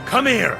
Come here.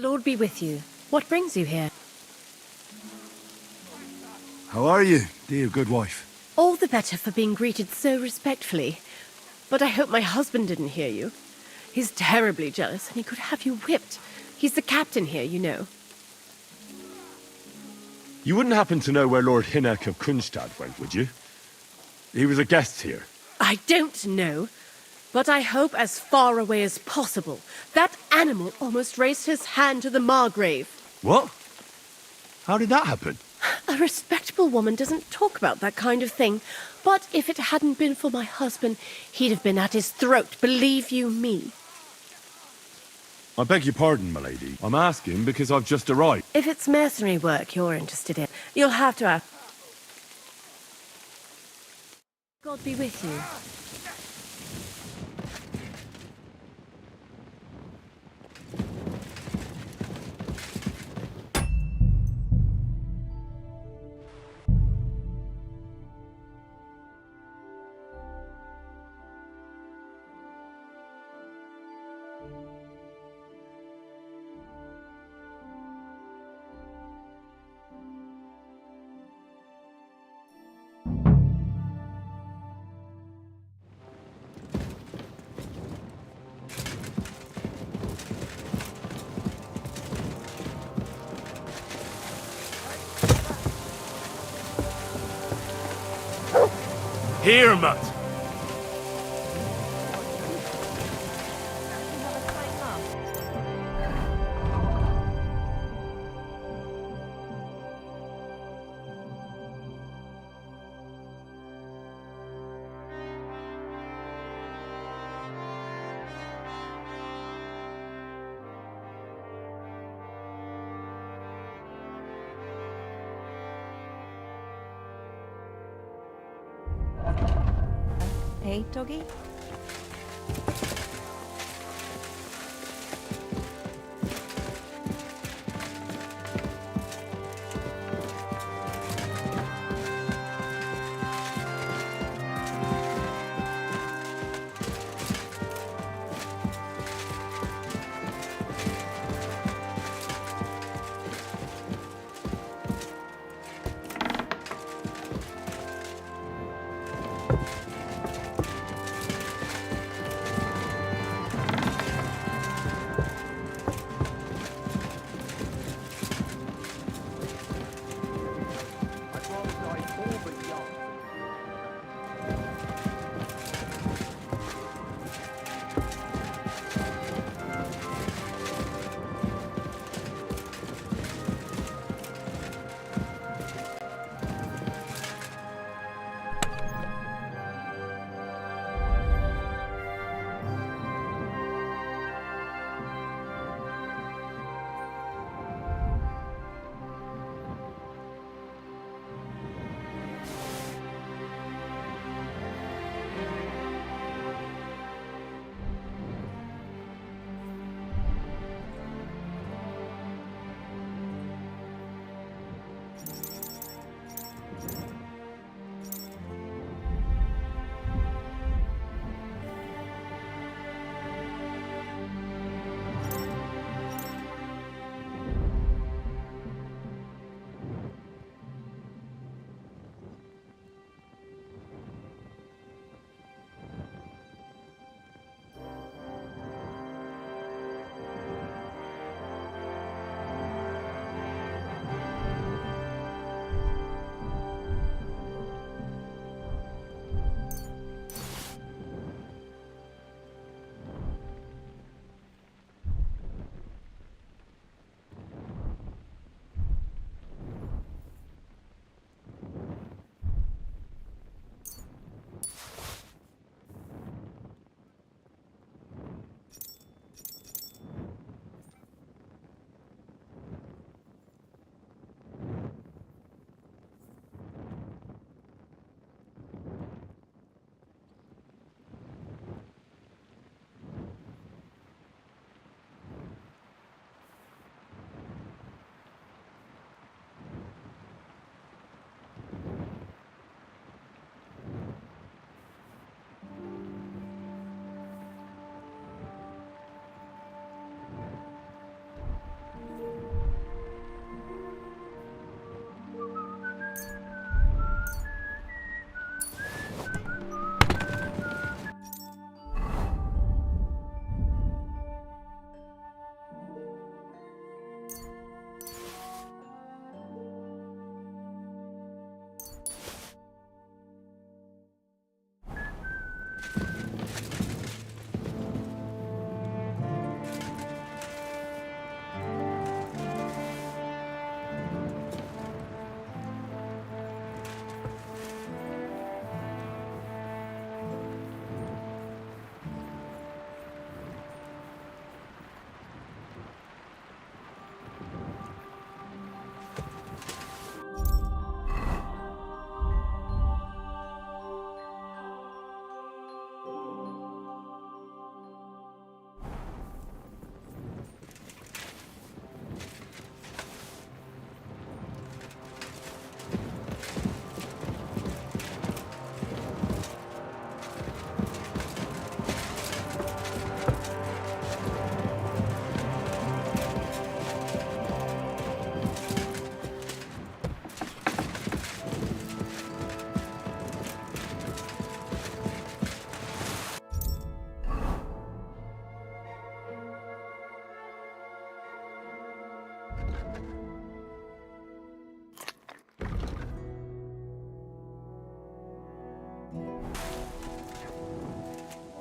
Lord be with you. What brings you here? How are you, dear good wife? All the better for being greeted so respectfully. But I hope my husband didn't hear you. He's terribly jealous, and he could have you whipped. He's the captain here, you know. You wouldn't happen to know where Lord Hinnock of Kunstad went, would you? He was a guest here. I don't know, but I hope as far away as possible. That animal almost raised his hand to the Margrave. What? How did that happen? A respectable woman doesn't talk about that kind of thing. But if it hadn't been for my husband, he'd have been at his throat, believe you me. I beg your pardon, my lady. I'm asking because I've just arrived. If it's mercenary work you're interested in, you'll have to ask. God be with you. Here, Mutt! Hey, doggy?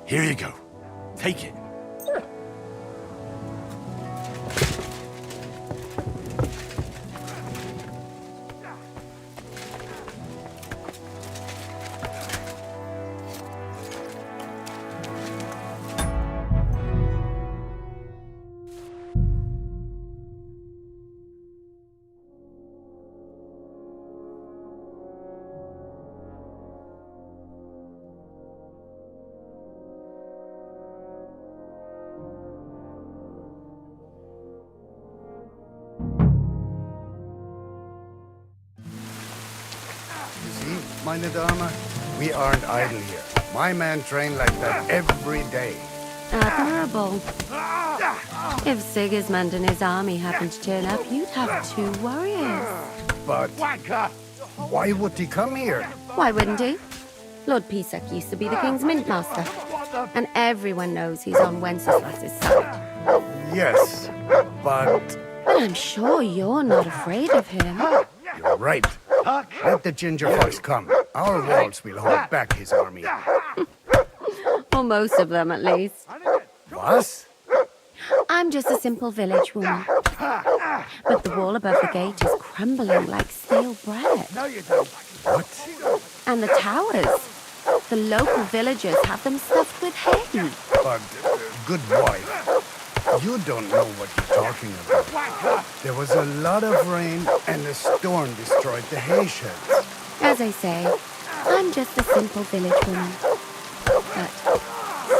Here you go. Take it. Meine Dame, we aren't idle here. My man trained like that every day. Admirable. If Sigismund and his army happened to turn up, you'd have 2 warriors. But why would he come here? Why wouldn't he? Lord Pisak used to be the king's mint master. And everyone knows he's on Wenceslas's side. Yes, but But I'm sure you're not afraid of him. you're right. Let the ginger fox come. Our walls will hold back his army. Or most of them, at least. Was? I'm just a simple village woman. But the wall above the gate is crumbling like stale bread. What? And the towers. The local villagers have them stuffed with hay. But, good wife, you don't know what you're talking about. There was a lot of rain and a storm destroyed the hay sheds. As I say, I'm just a simple village woman. But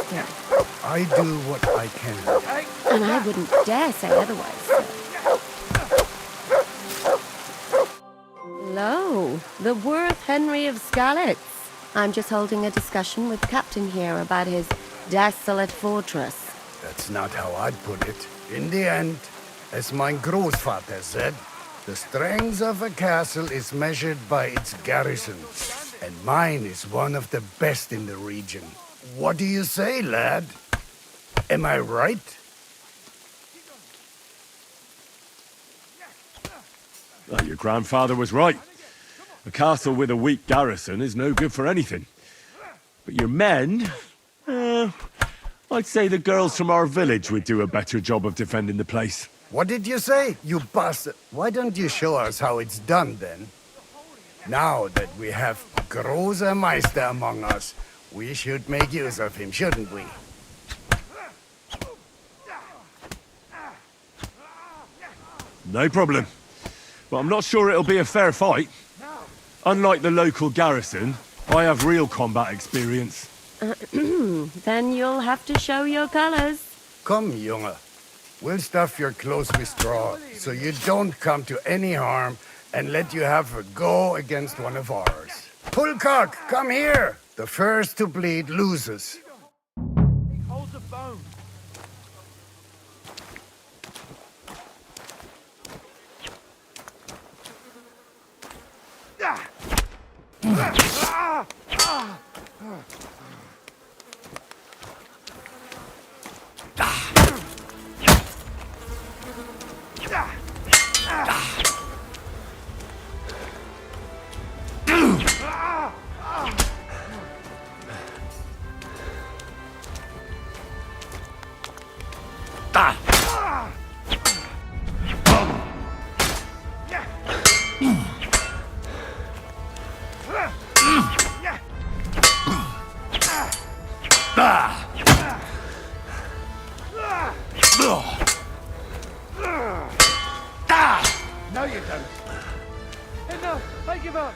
still. I do what I can. And I wouldn't dare say otherwise, sir. Lo, the Worth Henry of Skalitz. I'm just holding a discussion with the captain here about his desolate fortress. That's not how I'd put it. In the end, as my grandfather said, the strength of a castle is measured by its garrison. And mine is one of the best in the region. What do you say, lad? Am I right? Well, your grandfather was right. A castle with a weak garrison is no good for anything. But your men... I'd say the girls from our village would do a better job of defending the place. What did you say, you bastard? Why don't you show us how it's done, then? Now that we have Großer Meister among us, we should make use of him, shouldn't we? No problem. But I'm not sure it'll be a fair fight. Unlike the local garrison, I have real combat experience. Then you'll have to show your colors. Come, Junge. We'll stuff your clothes with straw, so you don't come to any harm, and let you have a go against one of ours. Pullcock, come here! The first to bleed loses. No, you don't. Enough! I give up!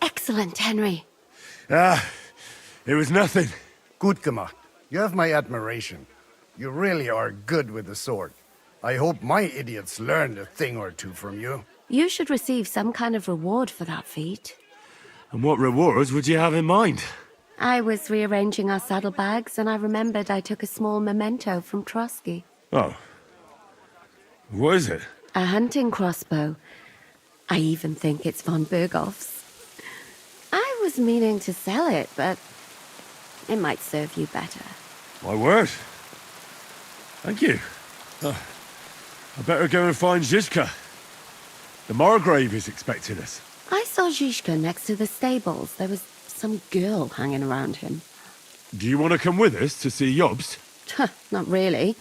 Excellent, Henry. It was nothing. Gut gemacht. You have my admiration. You really are good with the sword. I hope my idiots learned a thing or two from you. You should receive some kind of reward for that feat. And what rewards would you have in mind? I was rearranging our saddlebags, and I remembered I took a small memento from Trotsky. Oh. What is it? A hunting crossbow. I even think it's von Berghoff's. I was meaning to sell it, but it might serve you better. My word. Thank you. I better go and find Zizka. The Margrave is expecting us. I saw Zizka next to the stables. There was some girl hanging around him. Do you want to come with us to see Jobst? Not really.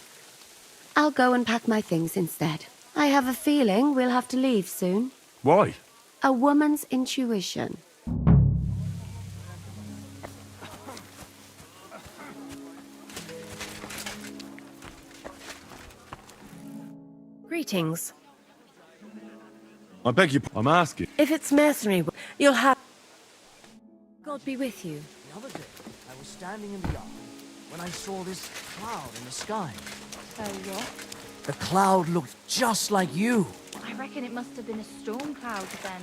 I'll go and pack my things instead. I have a feeling we'll have to leave soon. Why? A woman's intuition. Greetings. I beg your I'm asking. If it's mercenary, you'll have... God be with you. The other day, I was standing in the yard when I saw this cloud in the sky. So what? The cloud looked just like you. I reckon it must have been a storm cloud then.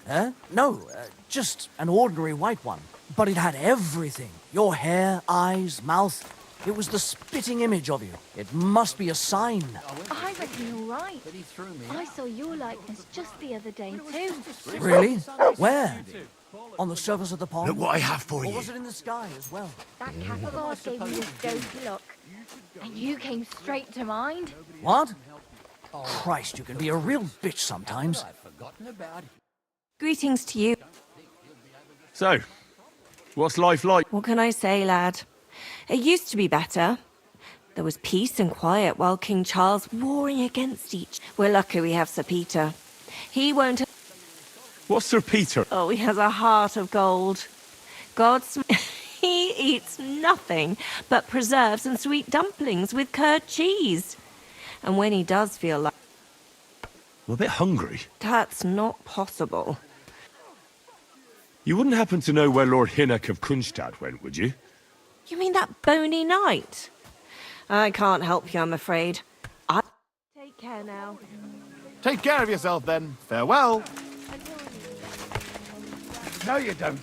Huh? No, just an ordinary white one. But it had everything. Your hair, eyes, mouth. It was the spitting image of you. It must be a sign. I reckon you're right. I saw your likeness just the other day too. Really? Where? On the surface of the pond? Look what I have for Or you. was it in the sky as well? That cattle guard gave me this dopey look. And you came straight to mind. What? Christ, you can be a real bitch sometimes. Greetings to you. So, what's life like? What can I say, lad? It used to be better. There was peace and quiet while King Charles warring against each. We're lucky we have Sir Peter. He won't... What's Sir Peter? Oh, he has a heart of gold. God's... He eats nothing but preserves and sweet dumplings with curd cheese. And when he does feel like... I'm a bit hungry. That's not possible. You wouldn't happen to know where Lord Hinnock of Kunstad went, would you? You mean that bony knight? I can't help you, I'm afraid. Take care now. Take care of yourself, then. Farewell. No, you don't.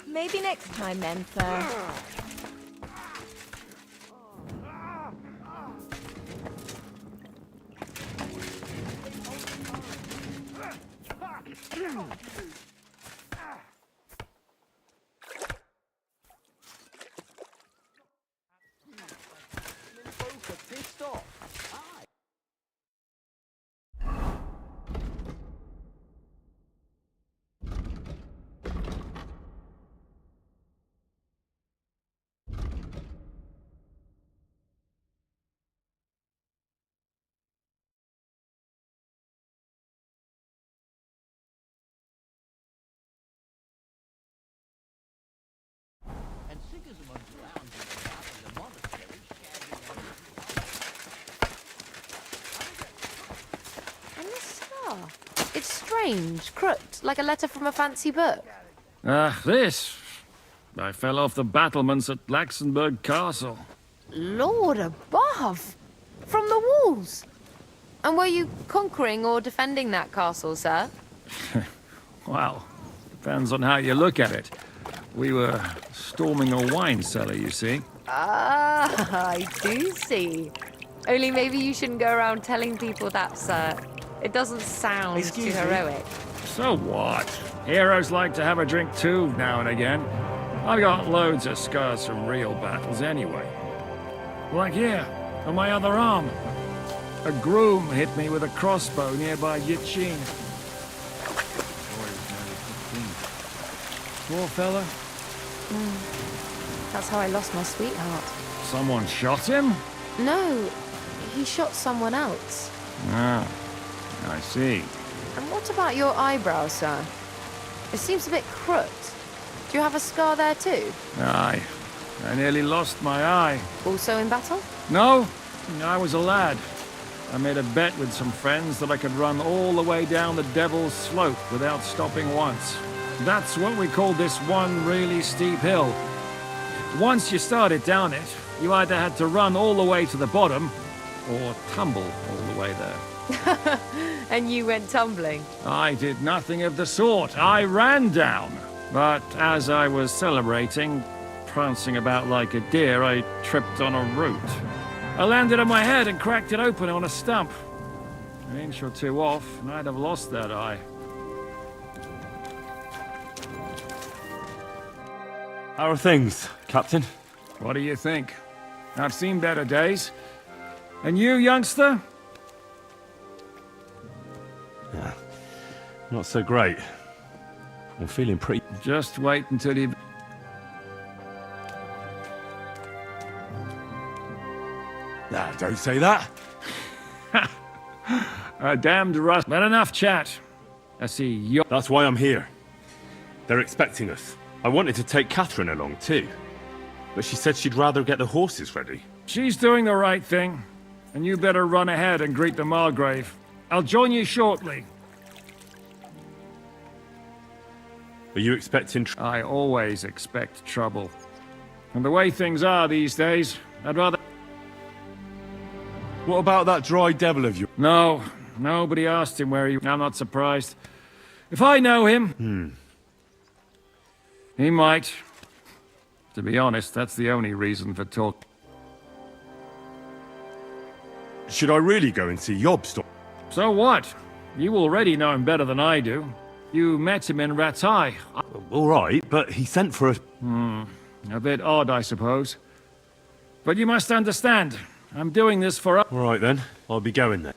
Maybe next time then, sir. And this star? It's strange, crooked, like a letter from a fancy book. This. I fell off the battlements at Laxenburg Castle. Lord above! From the walls! And were you conquering or defending that castle, sir? Well, depends on how you look at it. We were storming a wine cellar, you see. Ah, I do see. Only maybe you shouldn't go around telling people that, sir. It doesn't sound too heroic. So what? Heroes like to have a drink too, now and again. I've got loads of scars from real battles anyway. Like here, on my other arm. A groom hit me with a crossbow nearby Yiching. Poor fella. That's how I lost my sweetheart. Someone shot him? No, he shot someone else. Ah, I see. And what about your eyebrow, sir? It seems a bit crooked. Do you have a scar there too? Aye. I nearly lost my eye. Also in battle? No, I was a lad. I made a bet with some friends that I could run all the way down the Devil's Slope without stopping once. That's what we called this one really steep hill. Once you started down it, you either had to run all the way to the bottom, or tumble all the way there. And you went tumbling? I did nothing of the sort. I ran down. But as I was celebrating, prancing about like a deer, I tripped on a root. I landed on my head and cracked it open on a stump. An inch or two off, and I'd have lost that eye. How are things, Captain? What do you think? I've seen better days. And you, youngster? Yeah, not so great. I'm feeling pretty... Just wait until you... Nah, don't say that. A damned rust. But enough chat. I see you... That's why I'm here. They're expecting us. I wanted to take Catherine along too, but she said she'd rather get the horses ready. She's doing the right thing, and you better run ahead and greet the Margrave. I'll join you shortly. Are you expecting... I always expect trouble. And the way things are these days, I'd rather... What about that dry devil of yours? No, nobody asked him where he... I'm not surprised. If I know him... He might. To be honest, that's the only reason for talk. Should I really go and see Yobst? So what? You already know him better than I do. You met him in Ratai. All right, but he sent for a... A bit odd, I suppose. But you must understand, I'm doing this for... All right then, I'll be going then.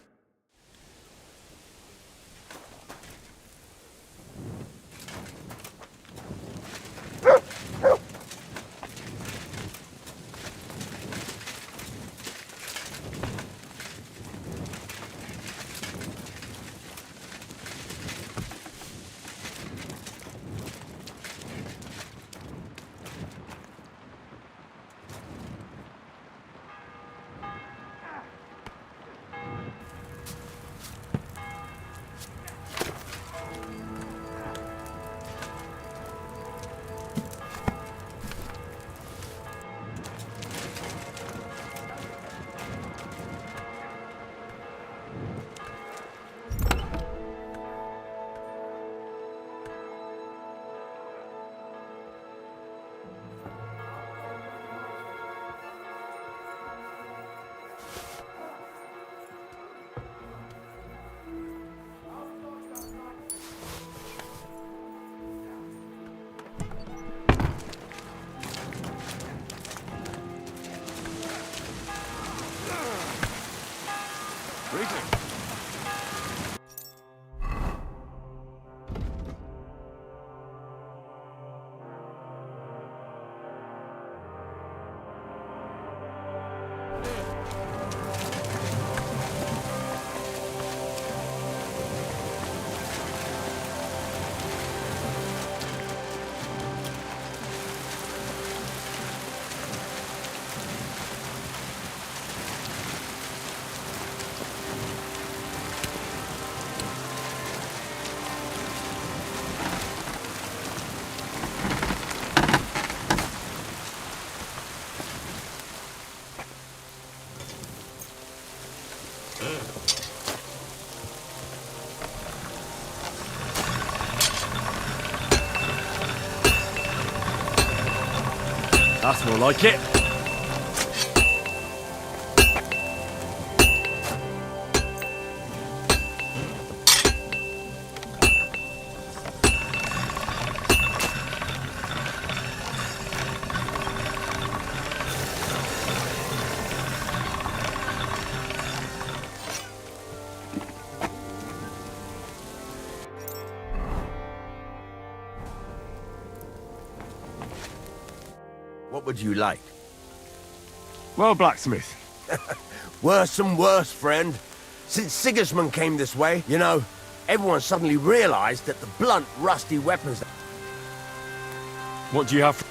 That's more like it. What would you like? Well, blacksmith. Worse and worse, friend. Since Sigismund came this way, you know, everyone suddenly realized that the blunt, rusty weapons... What do you have?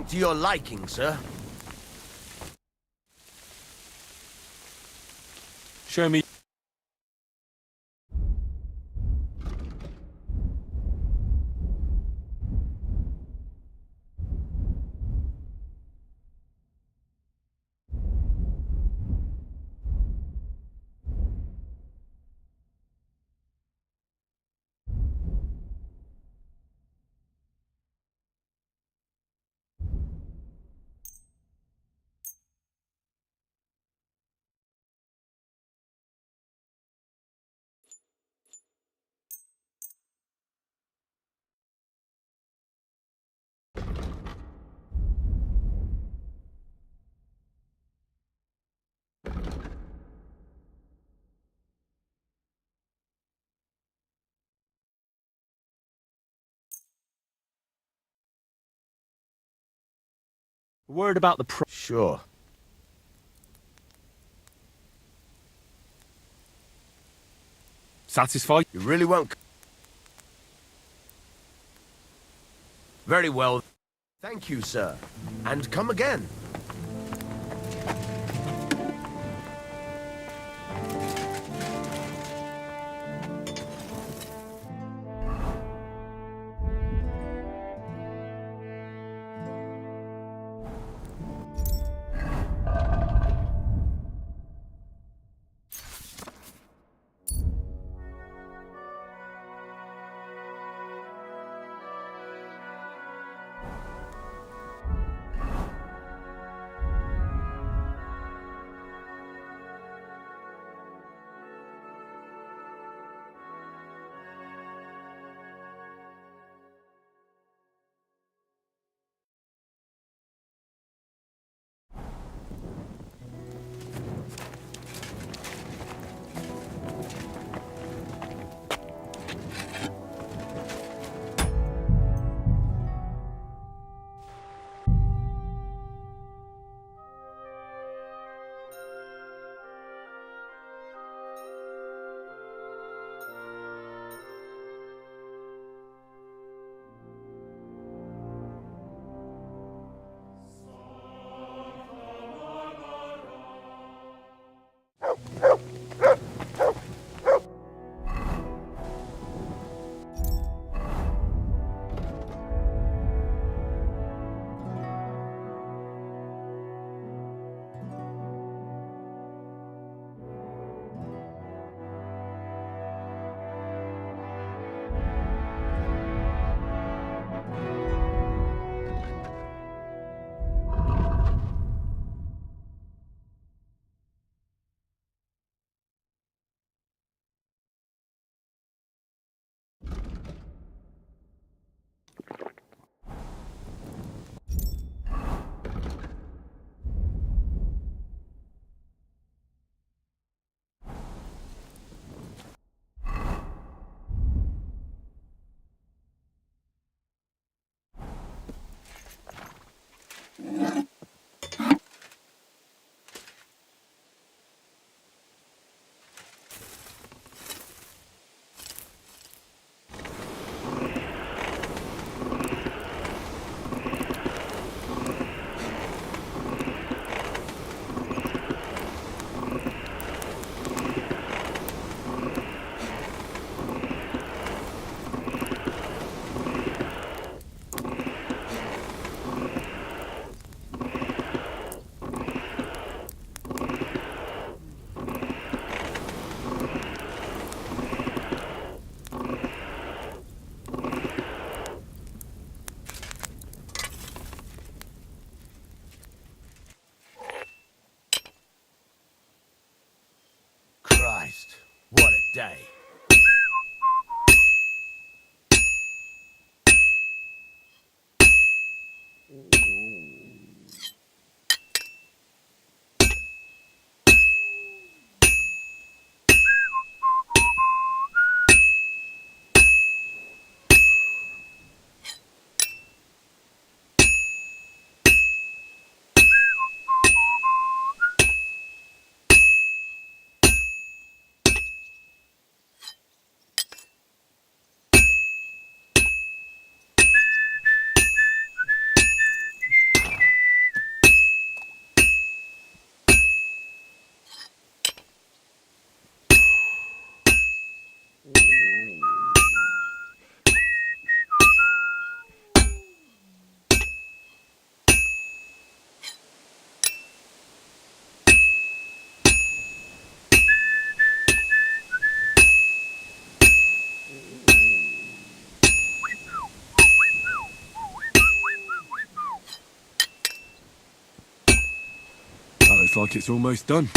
To your liking, sir. Show me. Word about the Sure. Satisfied? You really won't. Very well. Thank you, sir. And come again. Christ, what a day. That looks like it's almost done.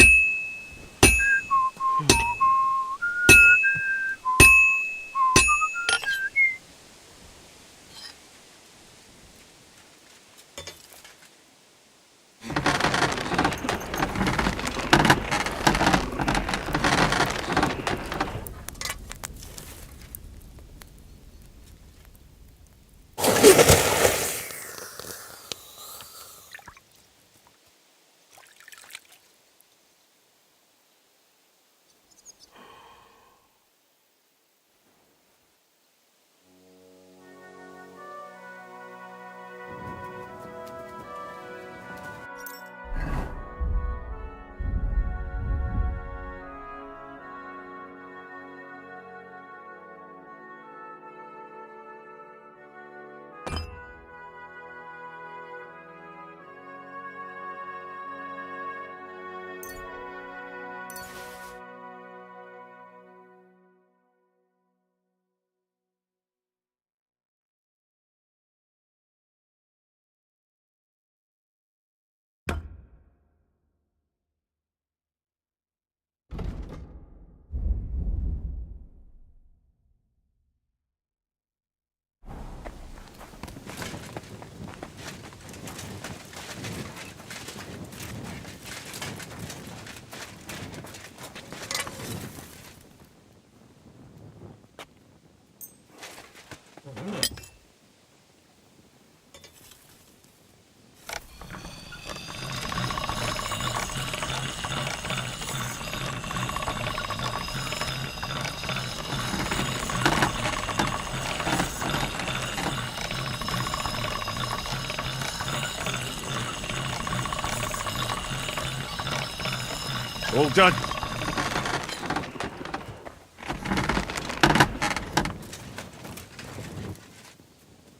All done.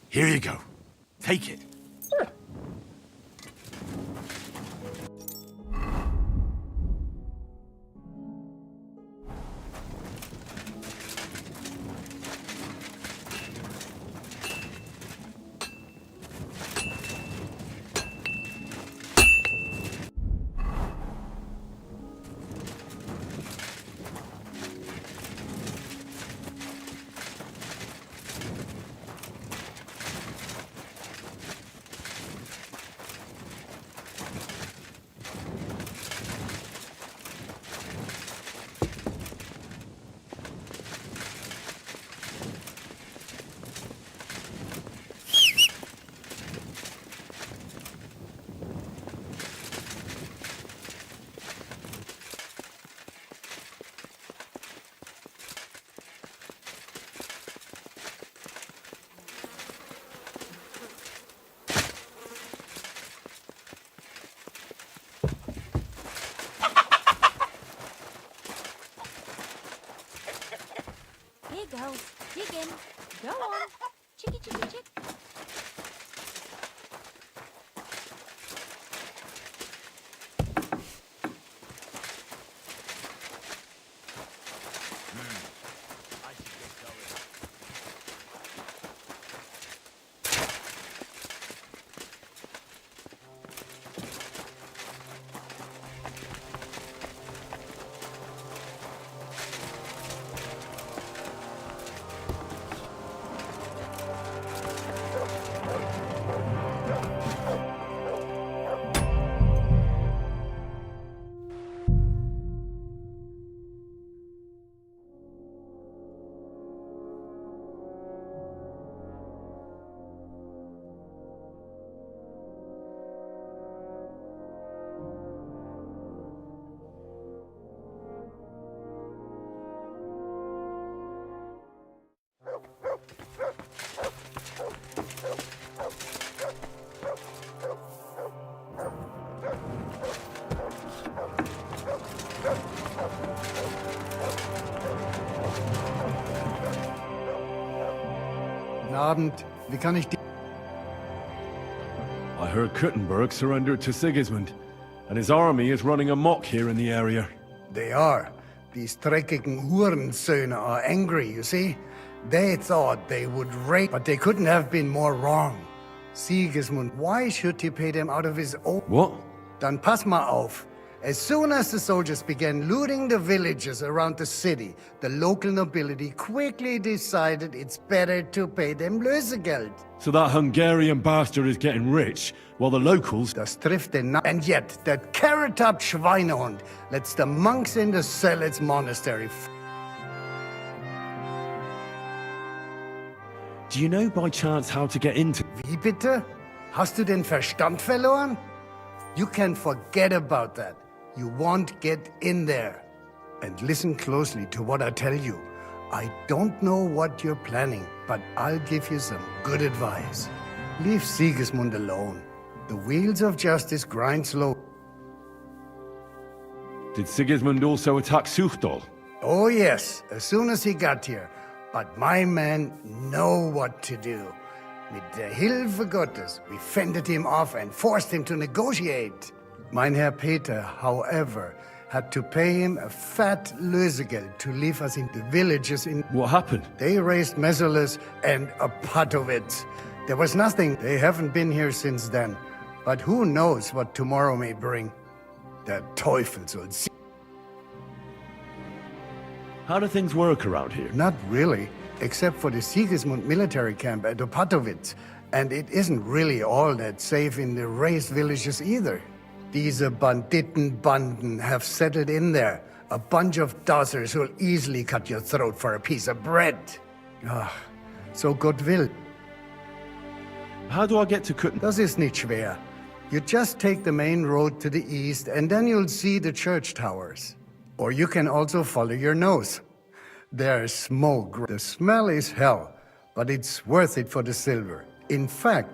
Here you go. Take it. Here goes. Dig in. Go on. Chicky, chicky, chick. Guten Abend. Wie kann ich die... I heard Kuttenberg surrendered to Sigismund, and his army is running amok here in the area. They are. These dreckigen Hurensöhne are angry, you see? They thought they would rape, but they couldn't have been more wrong. Sigismund, why should he pay them out of his own... What? Dann pass mal auf. As soon as the soldiers began looting the villages around the city, the local nobility quickly decided it's better to pay them Lösegeld. So that Hungarian bastard is getting rich, while the locals... Das trifft den And yet, that carrot-top Schweinehund lets the monks in the Zealots monastery... Do you know by chance how to get into... Wie bitte? Hast du den Verstand verloren? You can forget about that. You won't get in there. And listen closely to what I tell you. I don't know what you're planning, but I'll give you some good advice. Leave Sigismund alone. The wheels of justice grind slow. Did Sigismund also attack Suchdol? Oh yes, as soon as he got here. But my men know what to do. Mit der Hilfe Gottes, we fended him off and forced him to negotiate. Mein Herr Peter, however, had to pay him a fat Lösegeld to leave us in the villages in... What happened? They raised Messerles and Opatowitz. There was nothing. They haven't been here since then. But who knows what tomorrow may bring? Der Teufel soll sie... How do things work around here? Not really, except for the Sigismund military camp at Opatowitz. And it isn't really all that safe in the raised villages either. Diese Banditenbanden have settled in there. A bunch of dossers who'll easily cut your throat for a piece of bread. Ah, so Gott will. How do I get to Kutten? Das ist nicht schwer. You just take the main road to the east and then you'll see the church towers. Or you can also follow your nose. There's smoke. The smell is hell, but it's worth it for the silver. In fact,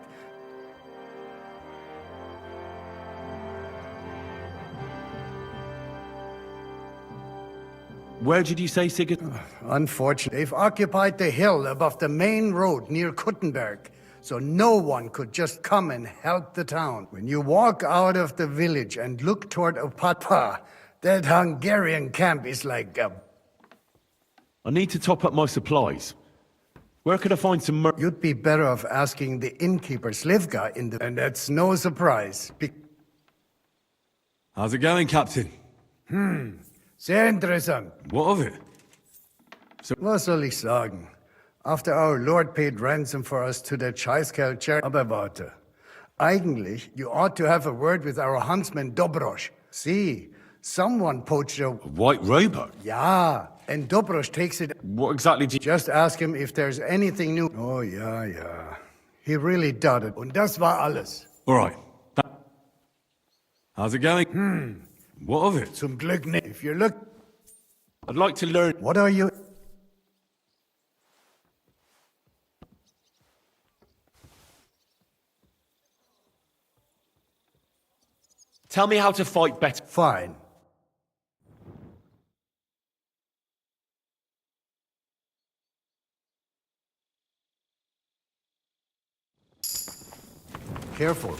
where did you say Sigismund? Unfortunately, they've occupied the hill above the main road near Kuttenberg, so no one could just come and help the town. When you walk out of the village and look toward Opata, that Hungarian camp is like a... I need to top up my supplies. Where could I find some You'd be better off asking the innkeeper Slivka in the... And that's no surprise. How's it going, Captain? Sehr interessant. What of it? Was soll ich sagen? After our Lord paid ransom for us to the Scheißkerl Cher... Aber warte. Eigentlich, you ought to have a word with our huntsman Dobrosch. See, someone poached a... White robot? Ja, and Dobrosch takes it... What exactly did you... Just ask him if there's anything new. Oh, ja. He really doubted. Und das war alles. All right. How's it going? What of it? Zum Glück nicht. If you look... I'd like to learn... What are you... Tell me how to fight better. Fine. Careful.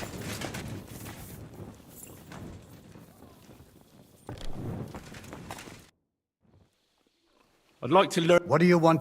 I'd like to learn... What do you want?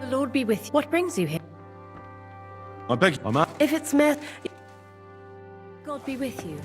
The Lord be with you. What brings you here? I beg I'm out. If it's meth... God be with you.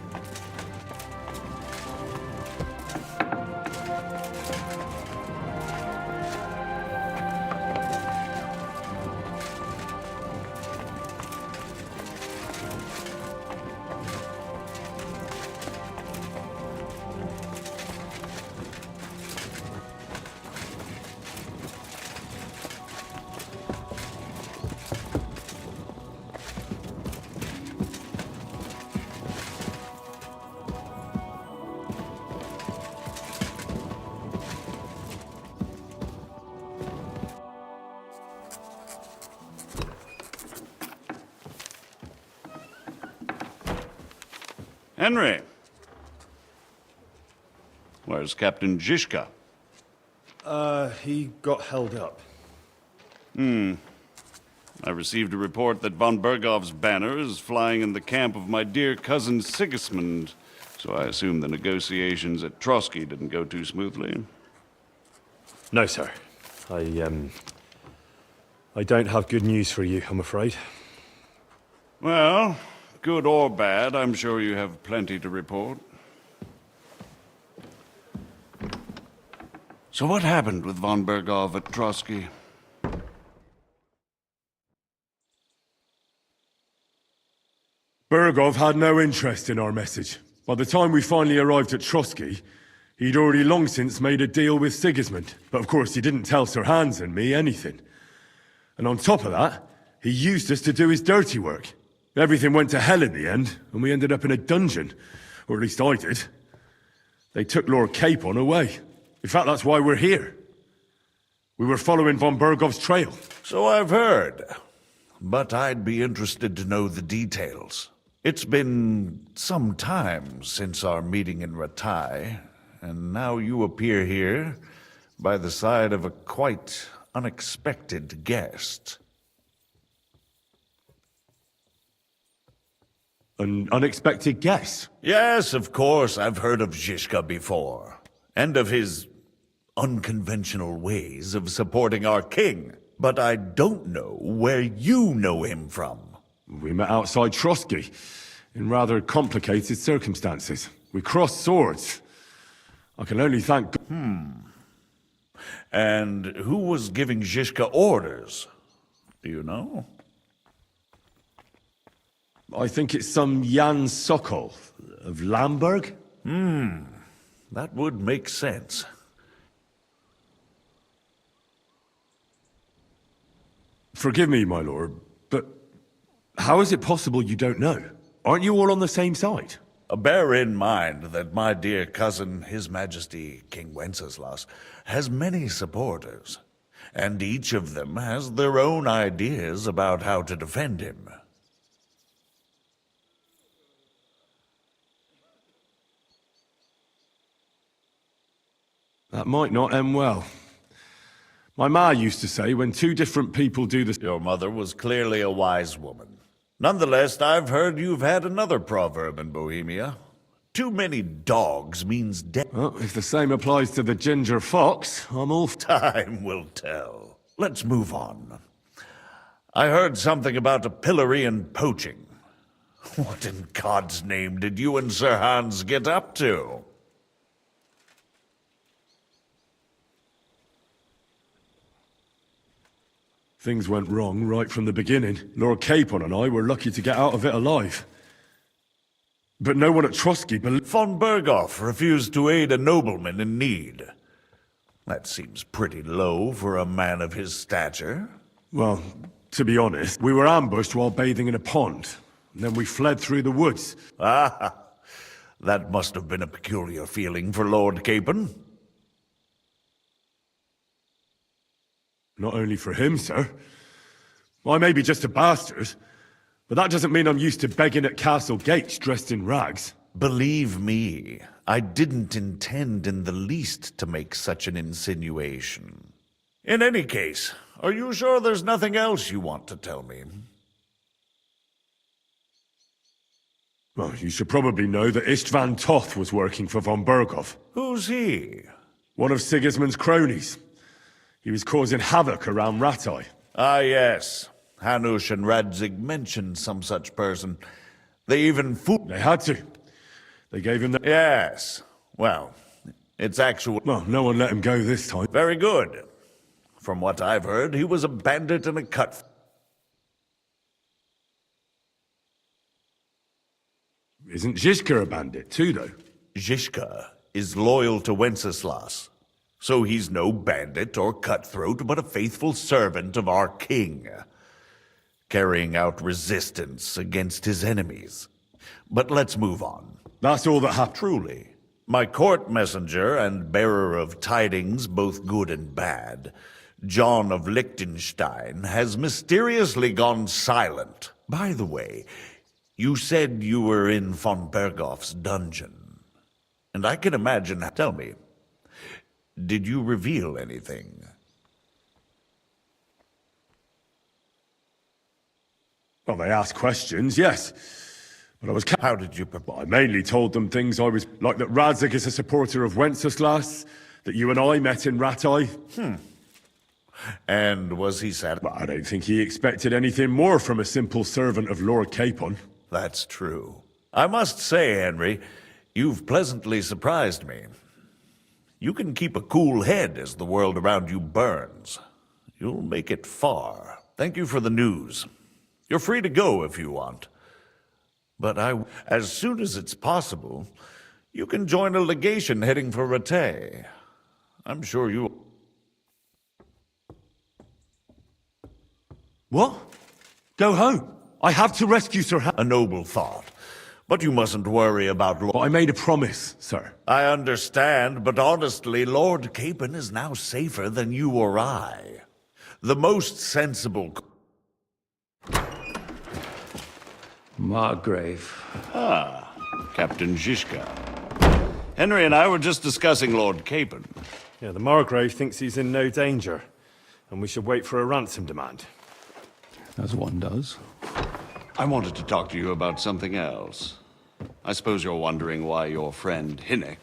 Henry. Where's Captain Zizka? He got held up. I received a report that von Bergov's banner is flying in the camp of my dear cousin Sigismund, so I assume the negotiations at Trotsky didn't go too smoothly. No, sir. I don't have good news for you, I'm afraid. Well, good or bad, I'm sure you have plenty to report. So what happened with von Bergov at Trotsky? Bergov had no interest in our message. By the time we finally arrived at Trotsky, he'd already long since made a deal with Sigismund. But of course he didn't tell Sir Hans and me anything. And on top of that, he used us to do his dirty work. Everything went to hell in the end, and we ended up in a dungeon. Or at least I did. They took Lord Capon away. In fact, that's why we're here. We were following von Bergov's trail. So I've heard. But I'd be interested to know the details. It's been some time since our meeting in Ratai, and now you appear here by the side of a quite unexpected guest. An unexpected guest? Yes, of course, I've heard of Zizka before, and of his unconventional ways of supporting our king. But I don't know where you know him from. We met outside Trotsky, in rather complicated circumstances. We crossed swords. I can only thank God. And who was giving Zizka orders? Do you know? I think it's some Jan Sokol of Lamberg. That would make sense. Forgive me, my lord, but how is it possible you don't know? Aren't you all on the same side? Bear in mind that my dear cousin, His Majesty King Wenceslas, has many supporters, and each of them has their own ideas about how to defend him. That might not end well. My ma used to say when two different people do the... Your mother was clearly a wise woman. Nonetheless, I've heard you've had another proverb in Bohemia. Too many dogs means death. Well, if the same applies to the ginger fox, I'm all... Time will tell. Let's move on. I heard something about a pillory and poaching. What in God's name did you and Sir Hans get up to? Things went wrong right from the beginning. Lord Capon and I were lucky to get out of it alive. But no one at Trotsky believed... Von Bergov refused to aid a nobleman in need. That seems pretty low for a man of his stature. Well, to be honest, we were ambushed while bathing in a pond. And then we fled through the woods. Ah, that must have been a peculiar feeling for Lord Capon. Not only for him, sir. I may be just a bastard, but that doesn't mean I'm used to begging at castle gates dressed in rags. Believe me, I didn't intend in the least to make such an insinuation. In any case, are you sure there's nothing else you want to tell me? Well, you should probably know that Istvan Toth was working for von Bergov. Who's he? One of Sigismund's cronies. He was causing havoc around Ratai. Ah, yes. Hanush and Radzig mentioned some such person. They even They had to. They gave him the... Yes. Well, it's actual... Well, no one let him go this time. Very good. From what I've heard, he was a bandit and a cut... Isn't Zhishka a bandit too, though? Zhishka is loyal to Wenceslas. So he's no bandit or cutthroat, but a faithful servant of our king, carrying out resistance against his enemies. But let's move on. That's all that happened. Truly. My court messenger and bearer of tidings, both good and bad, John of Liechtenstein, has mysteriously gone silent. By the way, you said you were in von Bergoff's dungeon. And I can imagine... Tell me, did you reveal anything? Well, they asked questions, yes. But I was... How did you... Well, I mainly told them things I was... Like that Radzig is a supporter of Wenceslas, that you and I met in Ratai. And was he satisfied? Well, I don't think he expected anything more from a simple servant of Lord Capon. That's true. I must say, Henry, you've pleasantly surprised me. You can keep a cool head as the world around you burns. You'll make it far. Thank you for the news. You're free to go if you want. But as soon as it's possible, you can join a legation heading for Rattay. I'm sure you... What? Go home. I have to rescue Sir A noble thought. But you mustn't worry about... I made a promise, sir. I understand, but honestly, Lord Capon is now safer than you or I. The most sensible... Margrave. Ah, Captain Zhishka. Henry and I were just discussing Lord Capon. Yeah, the Margrave thinks he's in no danger, and we should wait for a ransom demand. As one does. I wanted to talk to you about something else. I suppose you're wondering why your friend Hinnek,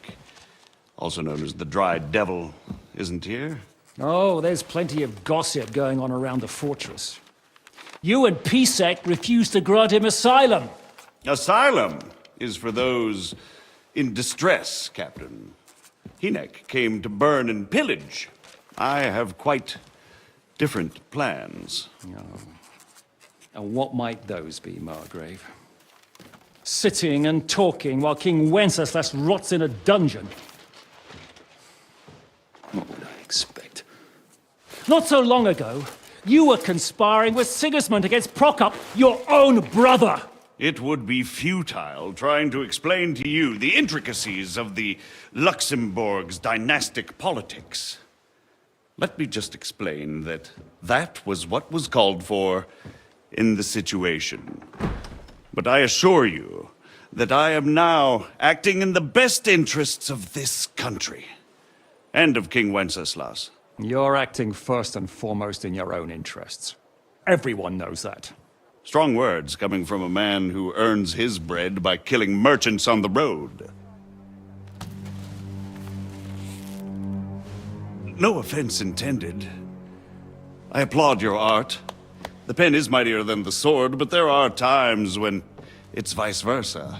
also known as the Dried Devil, isn't here? Oh, there's plenty of gossip going on around the fortress. You and Pisek refused to grant him asylum. Asylum is for those in distress, Captain. Hinnek came to burn and pillage. I have quite different plans. Oh. And what might those be, Margrave? Sitting and talking while King Wenceslas rots in a dungeon. What would I expect? Not so long ago, you were conspiring with Sigismund against Prokop, your own brother. It would be futile trying to explain to you the intricacies of the Luxembourg's dynastic politics. Let me just explain that that was what was called for in the situation. But I assure you that I am now acting in the best interests of this country and of King Wenceslas. You're acting first and foremost in your own interests. Everyone knows that. Strong words coming from a man who earns his bread by killing merchants on the road. No offense intended. I applaud your art. The pen is mightier than the sword, but there are times when it's vice versa.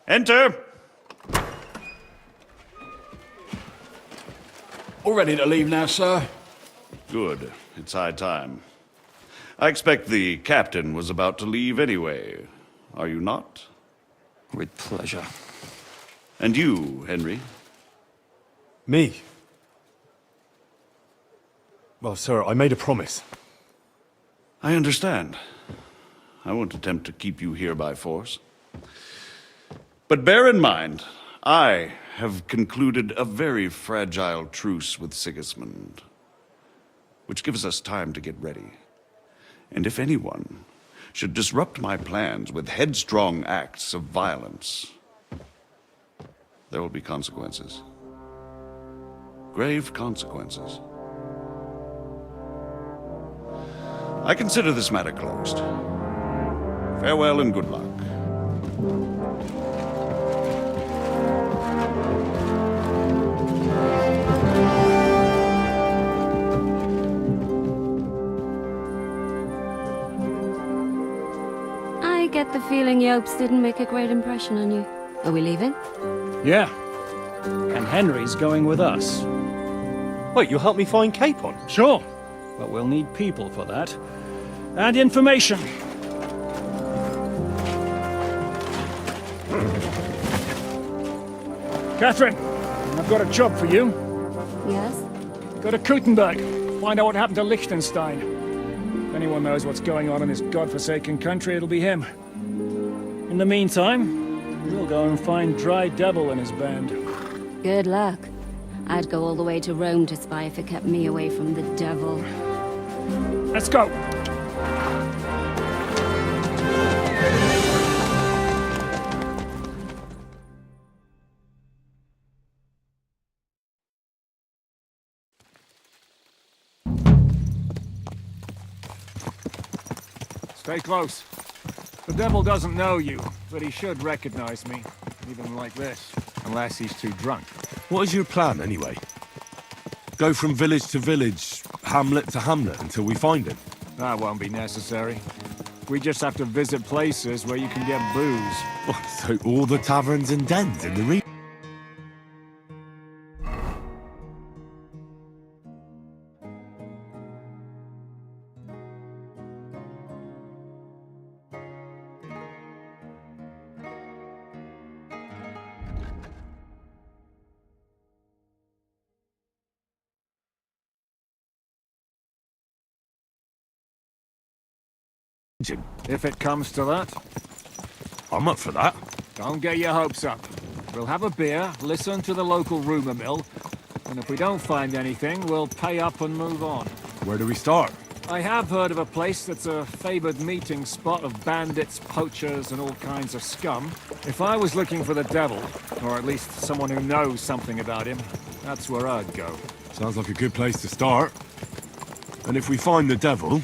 Enter! All ready to leave now, sir? Good. It's high time. I expect the captain was about to leave anyway. Are you not? With pleasure. And you, Henry? Me? Well, sir, I made a promise. I understand. I won't attempt to keep you here by force. But bear in mind, I have concluded a very fragile truce with Sigismund, which gives us time to get ready. And if anyone should disrupt my plans with headstrong acts of violence, there will be consequences. Grave consequences. I consider this matter closed. Farewell and good luck. feeling Yopes didn't make a great impression on you. Are we leaving? Yeah. And Henry's going with us. Wait, you'll help me find Capon? Sure. But we'll need people for that. And information. Catherine, I've got a job for you. Yes? Go to Kutenberg. Find out what happened to Liechtenstein. If anyone knows what's going on in this godforsaken country, it'll be him. In the meantime, we'll go and find Dry Devil and his band. Good luck. I'd go all the way to Rome to spy if it kept me away from the devil. Let's go! Stay close. The devil doesn't know you, but he should recognize me, even like this, unless he's too drunk. What is your plan, anyway? Go from village to village, hamlet to hamlet, until we find him? That won't be necessary. We just have to visit places where you can get booze. Oh, so all the taverns and dens in the region? If it comes to that. I'm up for that. Don't get your hopes up. We'll have a beer, listen to the local rumor mill, and if we don't find anything, we'll pay up and move on. Where do we start? I have heard of a place that's a favored meeting spot of bandits, poachers, and all kinds of scum. If I was looking for the devil, or at least someone who knows something about him, that's where I'd go. Sounds like a good place to start. And if we find the devil,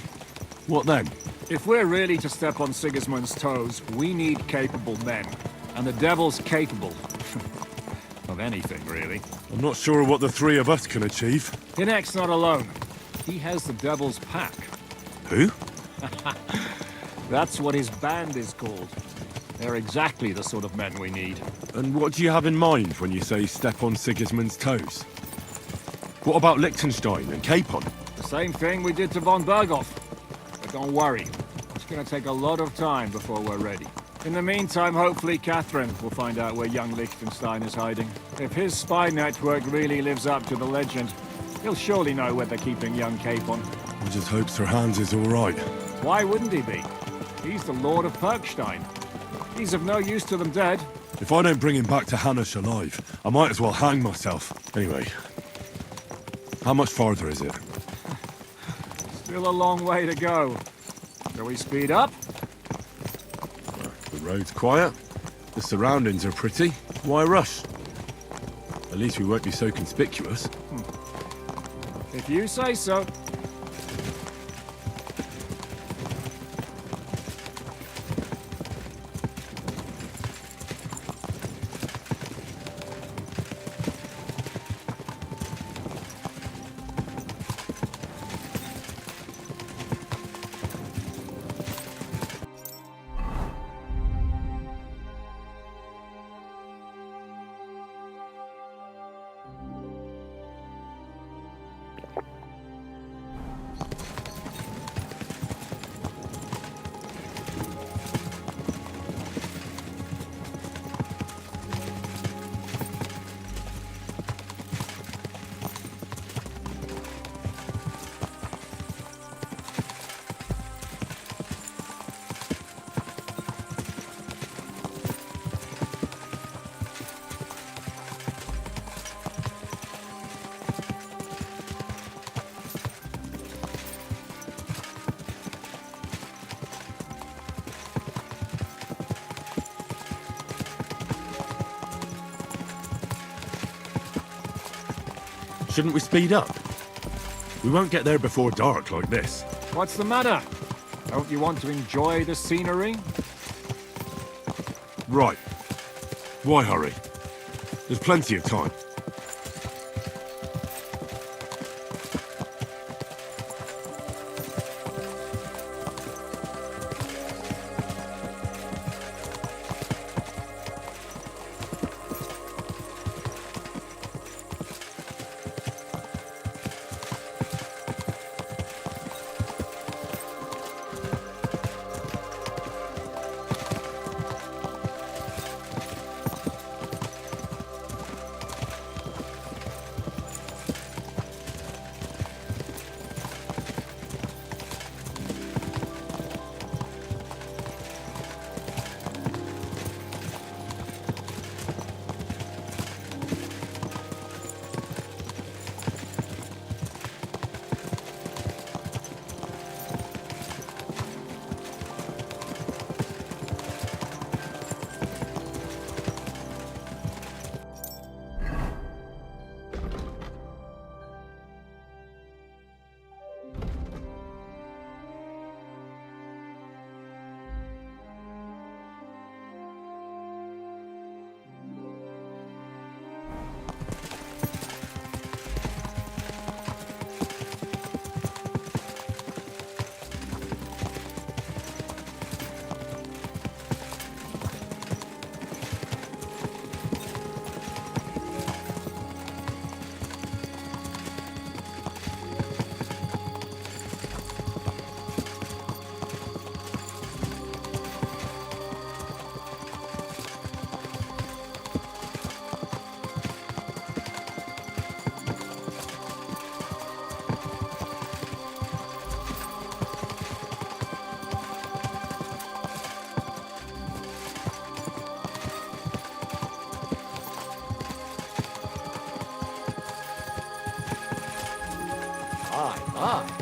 what then? If we're really to step on Sigismund's toes, we need capable men. And the devil's capable. Of anything, really. I'm not sure what the three of us can achieve. Hinek's not alone. He has the devil's pack. Who? That's what his band is called. They're exactly the sort of men we need. And what do you have in mind when you say step on Sigismund's toes? What about Liechtenstein and Capon? The same thing we did to von Berghoff. But don't worry, it's gonna take a lot of time before we're ready. In the meantime, hopefully Catherine will find out where young Liechtenstein is hiding. If his spy network really lives up to the legend, he'll surely know where they're keeping young Capon. I just hope Sir Hans is all right. Why wouldn't he be? He's the Lord of Perkstein. He's of no use to them dead. If I don't bring him back to Hanush alive, I might as well hang myself. Anyway, how much farther is it? Still a long way to go. Shall we speed up? The road's quiet. The surroundings are pretty. Why rush? At least we won't be so conspicuous. If you say so. Shouldn't we speed up? We won't get there before dark like this. What's the matter? Don't you want to enjoy the scenery? Right. Why hurry? There's plenty of time. Ah.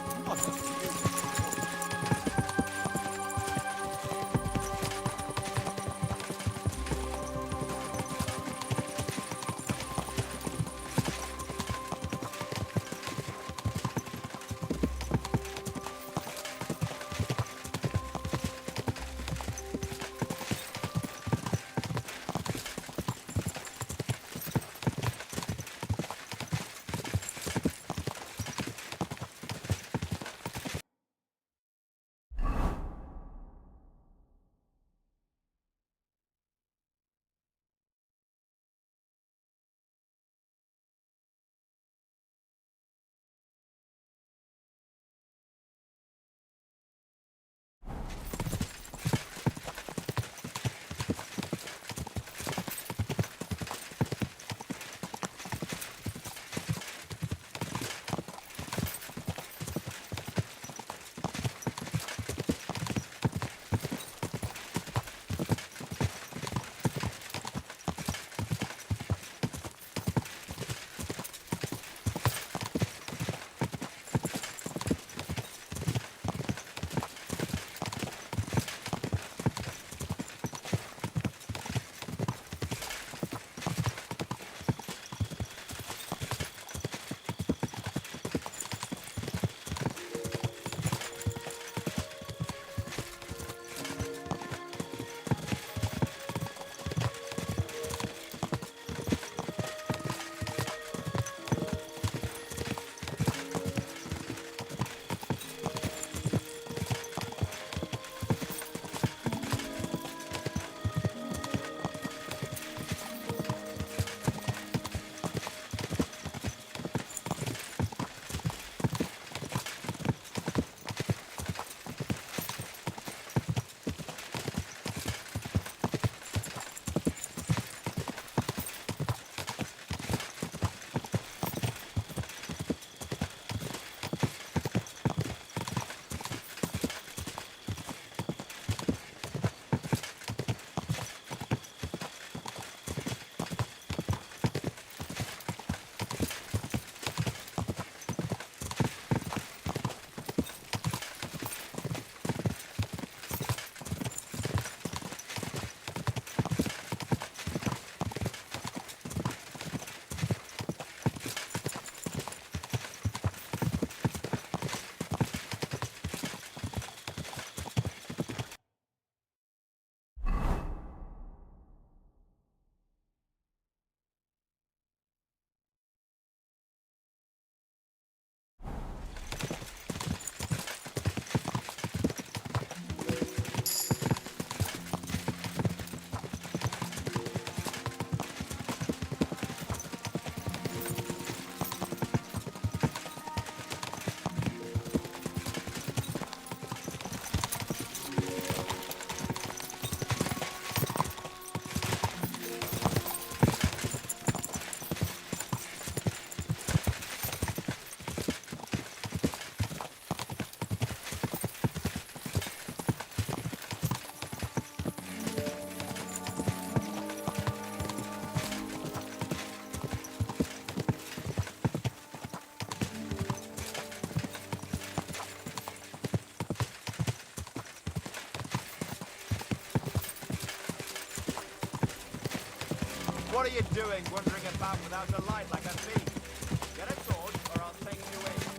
What are you doing, wandering about without a light like a thief? Get a torch, or I'll take you in.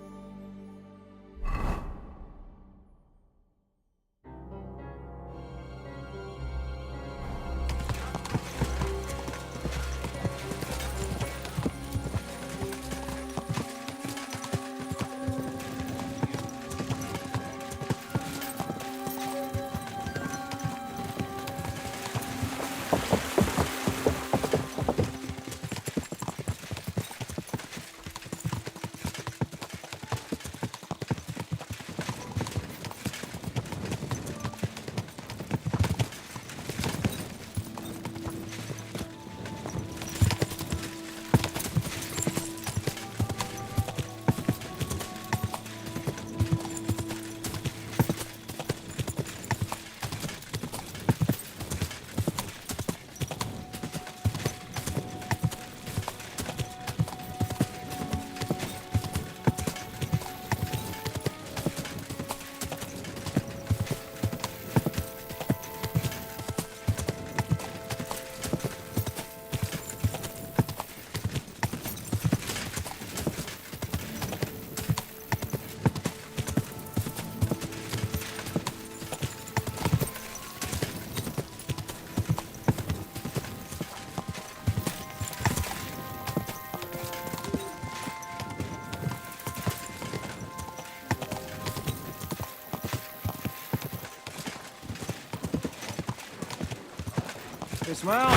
Dismount.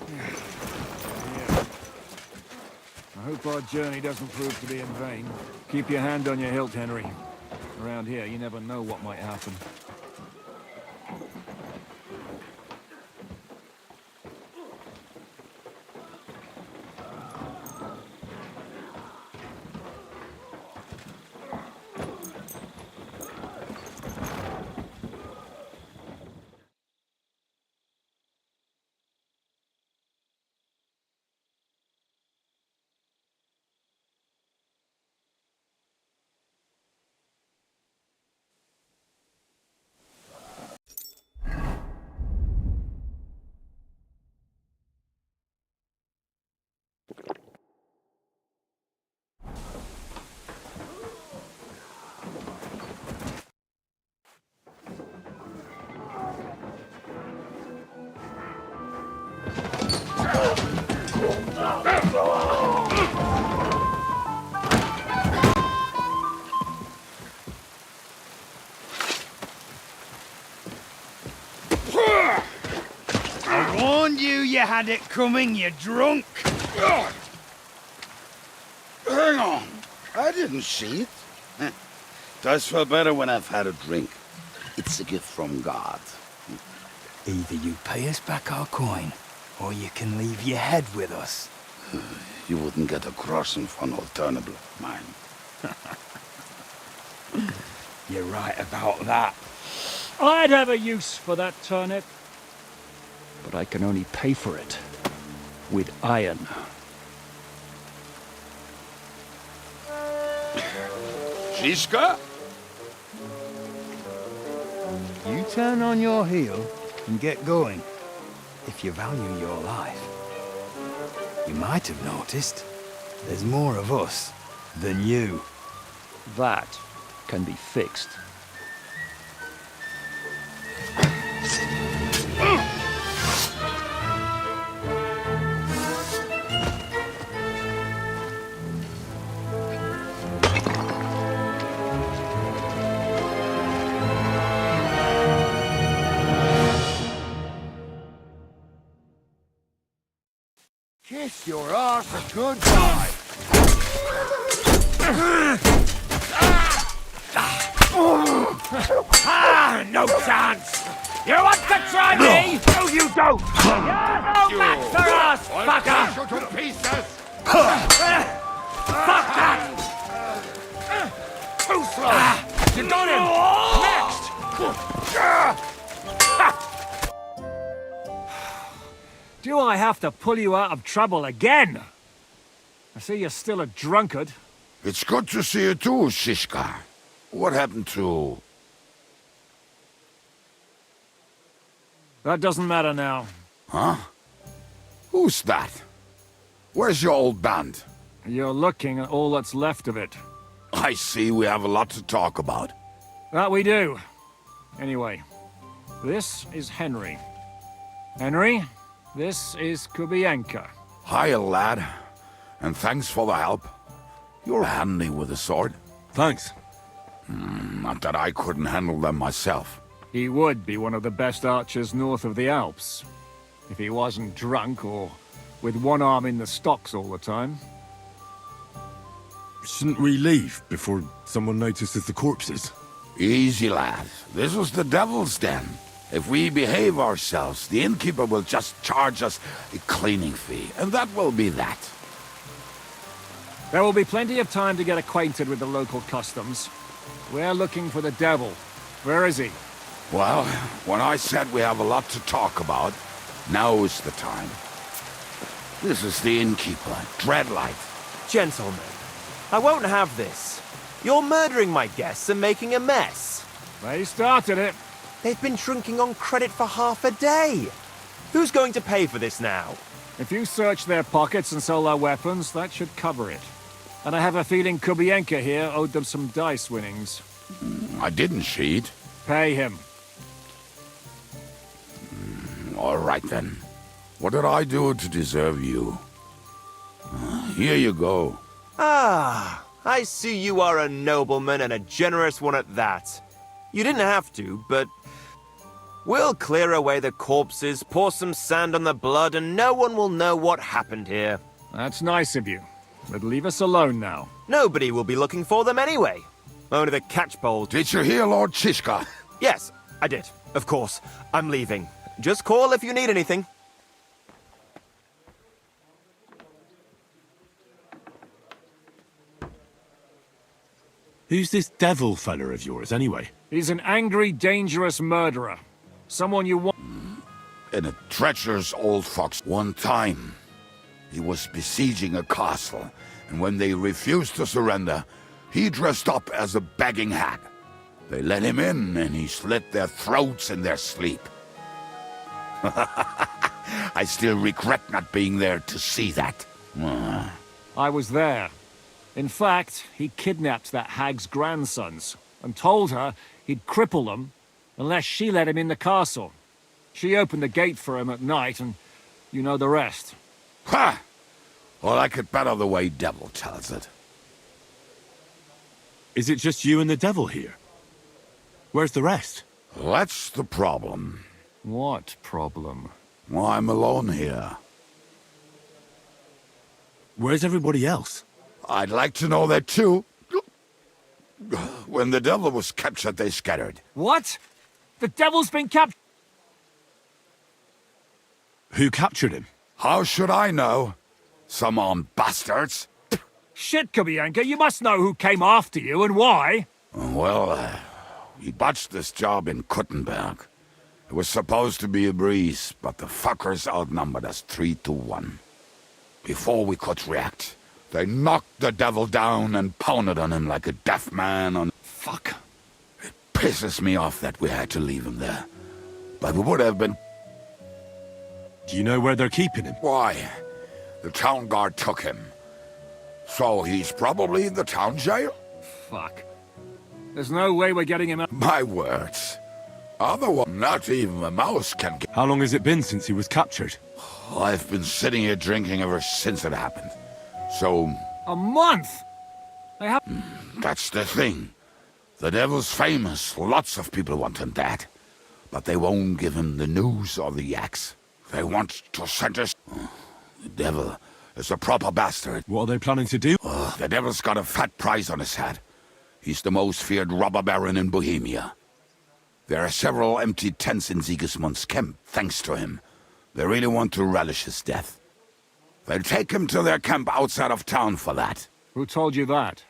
Yeah. I hope our journey doesn't prove to be in vain. Keep your hand on your hilt, Henry. Around here, you never know what might happen. I warned you you had it coming, you drunk. Hang on. I didn't see it. Does feel better when I've had a drink. It's a gift from God. Either you pay us back our coin, or you can leave your head with us. You wouldn't get a crossing for an alternative, mine. You're right about that. I'd have a use for that turnip. But I can only pay for it with iron. Shiska? You turn on your heel and get going. If you value your life. You might have noticed there's more of us than you. That can be fixed. Kiss your arse a goodbye. No chance! You want to try me? No, you don't! You're no match for us, fucker! I'll to pieces. Fuck that! Too slow! You got him! Next! Do I have to pull you out of trouble again? I see you're still a drunkard. It's good to see you too, Shishka. What happened to... That doesn't matter now. Huh? Who's that? Where's your old band? You're looking at all that's left of it. I see we have a lot to talk about. That we do. Anyway, this is Henry. Henry, this is Kubienka. Hiya, lad. And thanks for the help. You're handy with a sword. Thanks. Not that I couldn't handle them myself. He would be one of the best archers north of the Alps. If he wasn't drunk or with one arm in the stocks all the time. Shouldn't we leave before someone notices the corpses? Easy, lad. This was the devil's den. If we behave ourselves, the innkeeper will just charge us a cleaning fee, and that will be that. There will be plenty of time to get acquainted with the local customs. We're looking for the devil. Where is he? Well, when I said we have a lot to talk about, now is the time. This is the innkeeper, Dreadlight. Gentlemen, I won't have this. You're murdering my guests and making a mess. They started it. They've been drinking on credit for half a day. Who's going to pay for this now? If you search their pockets and sell their weapons, that should cover it. And I have a feeling Kubienka here owed them some dice winnings. I didn't cheat. Pay him. All right, then. What did I do to deserve you? Here you go. Ah, I see you are a nobleman and a generous one at that. You didn't have to, but We'll clear away the corpses, pour some sand on the blood, and no one will know what happened here. That's nice of you. But leave us alone now. Nobody will be looking for them anyway. Only the catchpole. Did you hear Lord Chishka? Yes, I did. Of course. I'm leaving. Just call if you need anything. Who's this devil fella of yours, anyway? He's an angry, dangerous murderer. Someone you want. And a treacherous old fox. One time, he was besieging a castle, and when they refused to surrender, he dressed up as a begging hag. They let him in, and he slit their throats in their sleep. I still regret not being there to see that. I was there. In fact, he kidnapped that hag's grandsons and told her he'd cripple them unless she let him in the castle. She opened the gate for him at night, and you know the rest. Ha! Well, I could better the way Devil tells it. Is it just you and the devil here? Where's the rest? That's the problem. What problem? Well, I'm alone here. Where's everybody else? I'd like to know that too. When the devil was captured, they scattered. What? The devil's been captured? Who captured him? How should I know? Some armed bastards. Shit, Kubianka, you must know who came after you and why. Well, we botched this job in Kuttenberg. It was supposed to be a breeze, but the fuckers outnumbered us 3-1. Before we could react, they knocked the devil down and pounded on him like a deaf man on... Fuck. It pisses me off that we had to leave him there. But we would have been... Do you know where they're keeping him? Why? The town guard took him. So he's probably in the town jail? Fuck. There's no way we're getting him out. My words. Otherwise, not even a mouse can get... How long has it been since he was captured? I've been sitting here drinking ever since it happened. So... A month? They have... That's the thing. The devil's famous. Lots of people want him dead. But they won't give him the news or the axe. They want to send us... The devil is a proper bastard. What are they planning to do? The devil's got a fat price on his head. He's the most feared robber baron in Bohemia. There are several empty tents in Sigismund's camp, thanks to him. They really want to relish his death. They'll take him to their camp outside of town for that. Who told you that?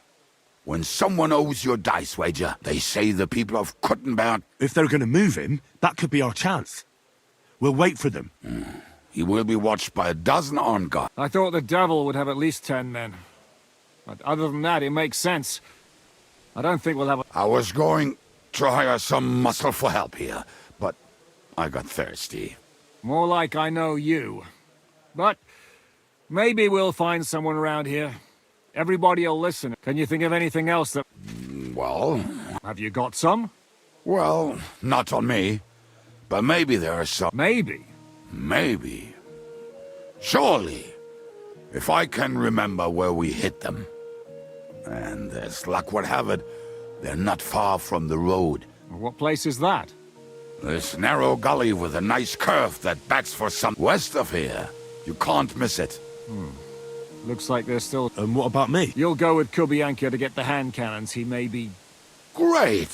When someone owes you a dice wager, they say the people of Kuttenberg... If they're gonna move him, that could be our chance. We'll wait for them. He will be watched by a dozen armed guards. I thought the devil would have at least 10 men. But other than that, it makes sense. I don't think we'll have a... I was going to hire some muscle for help here, but I got thirsty. More like I know you. But maybe we'll find someone around here. Everybody will listen. Can you think of anything else that... Well... Have you got some? Well, not on me. But maybe there are some... Maybe? Maybe. Surely. If I can remember where we hit them. And as luck would have it, they're not far from the road. What place is that? This narrow gully with a nice curve that backs for some... West of here. You can't miss it. Looks like there's still... And what about me? You'll go with Kubianka to get the hand cannons. He may be... Great.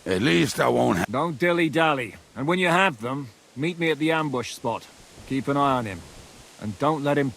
At least I won't have... Don't dilly-dally. And when you have them, meet me at the ambush spot. Keep an eye on him. And don't let him...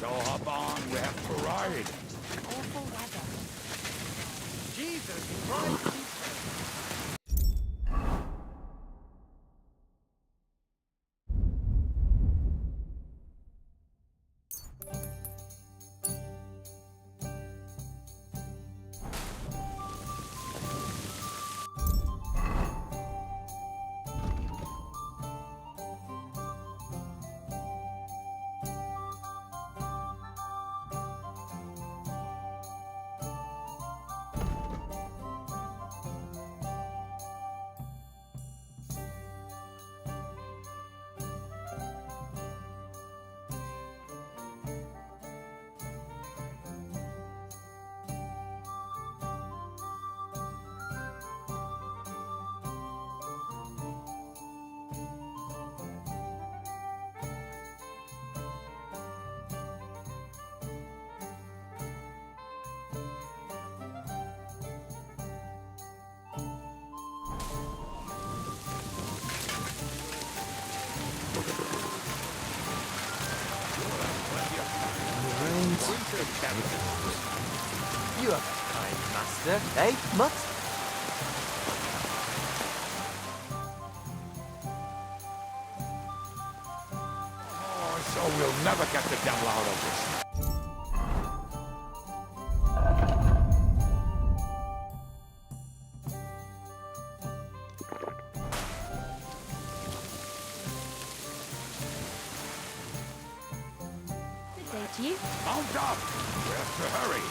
So hop on, we have to ride. Awful weather. Jesus Christ! Eh, Mutt? Oh, so we'll never get the devil out of this. Good day to you. Mount up! We have to hurry.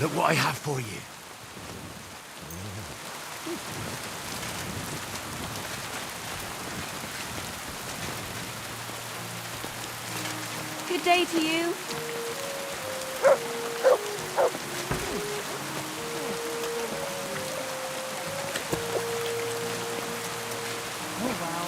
Look what I have for you. Good day to you. Oh, wow.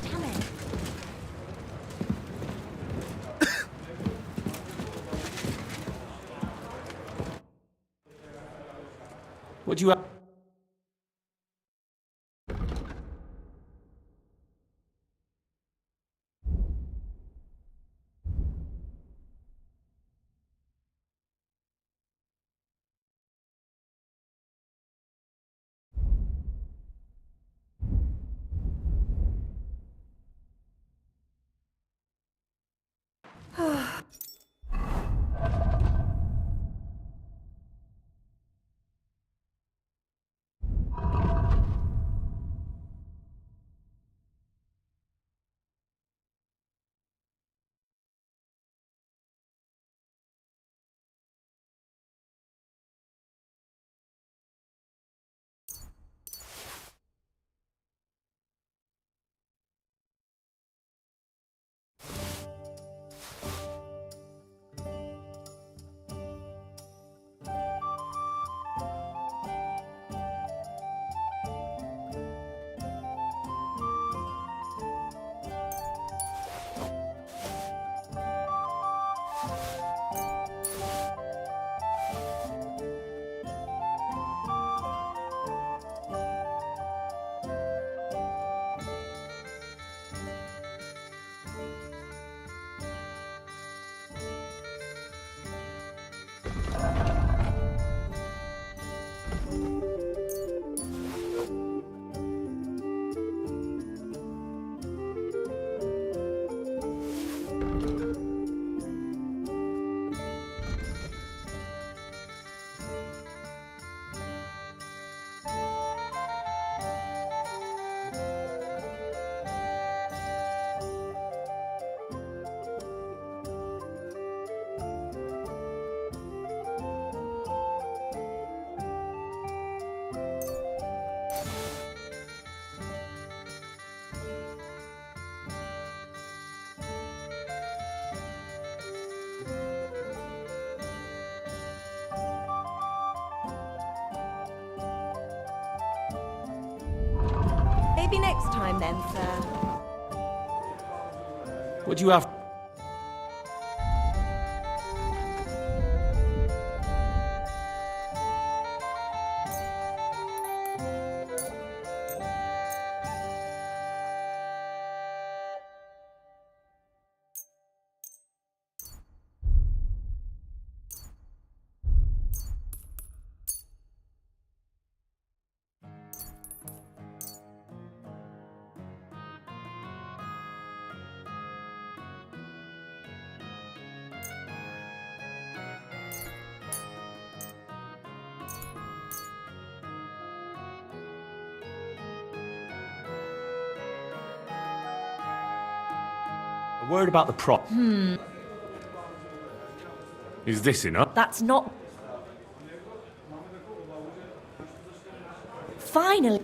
Damn it. What do you have? Maybe next time then, sir. What do you have? A word about the prop. Is this enough? That's not... Finally.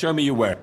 show me your ware.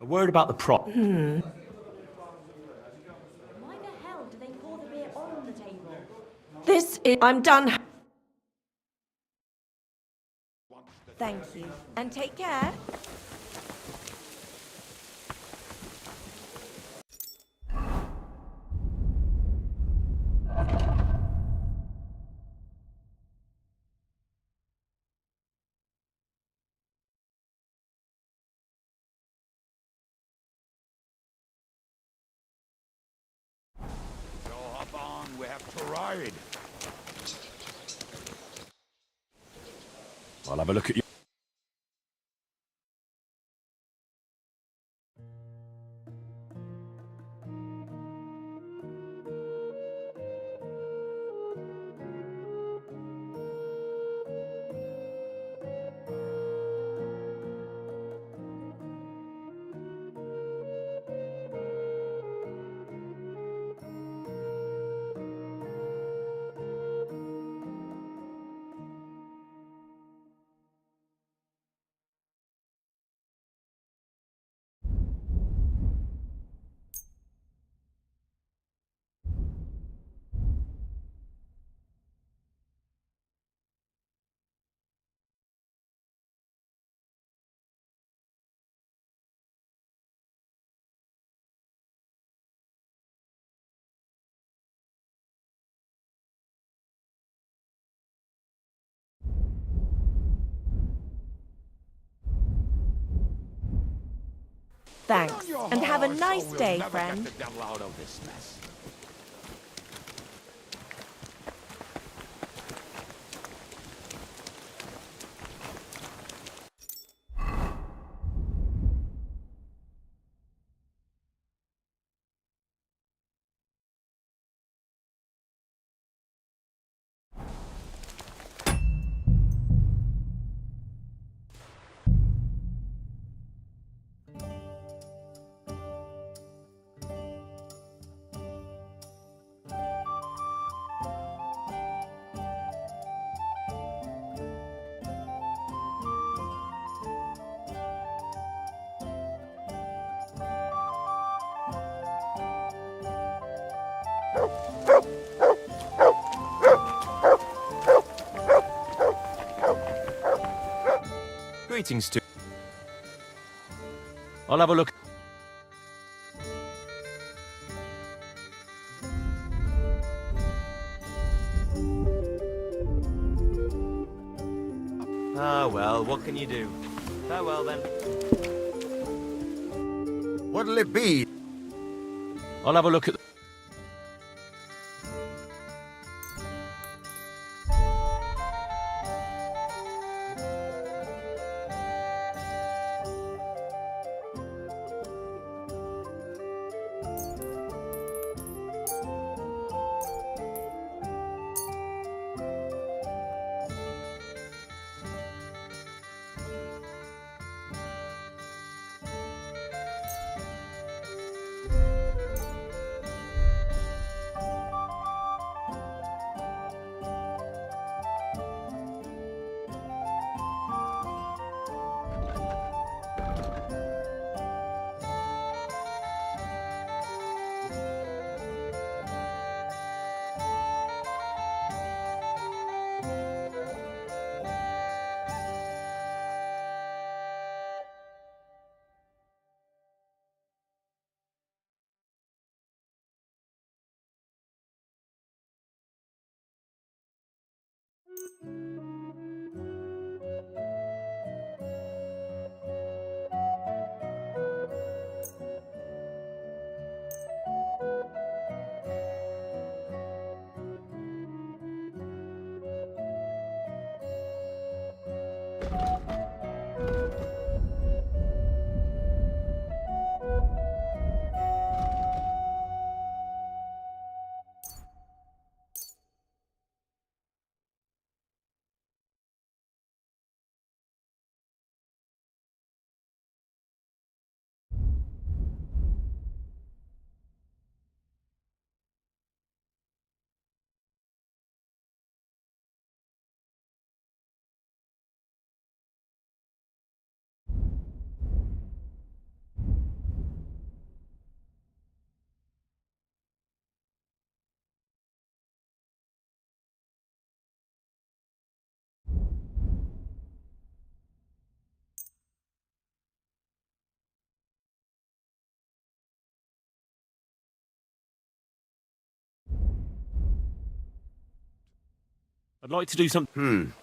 A word about the prop. Why the hell do they pour the beer on the table? This is... I'm done. Thank you. And take care. We have to ride. I'll have a look at you. Thanks. And have a nice day, friend. Get the devil out of this mess. Greetings to... I'll have a look. Ah, well, what can you do? Farewell, then. What'll it be? I'll have a look at... I'd like to do something.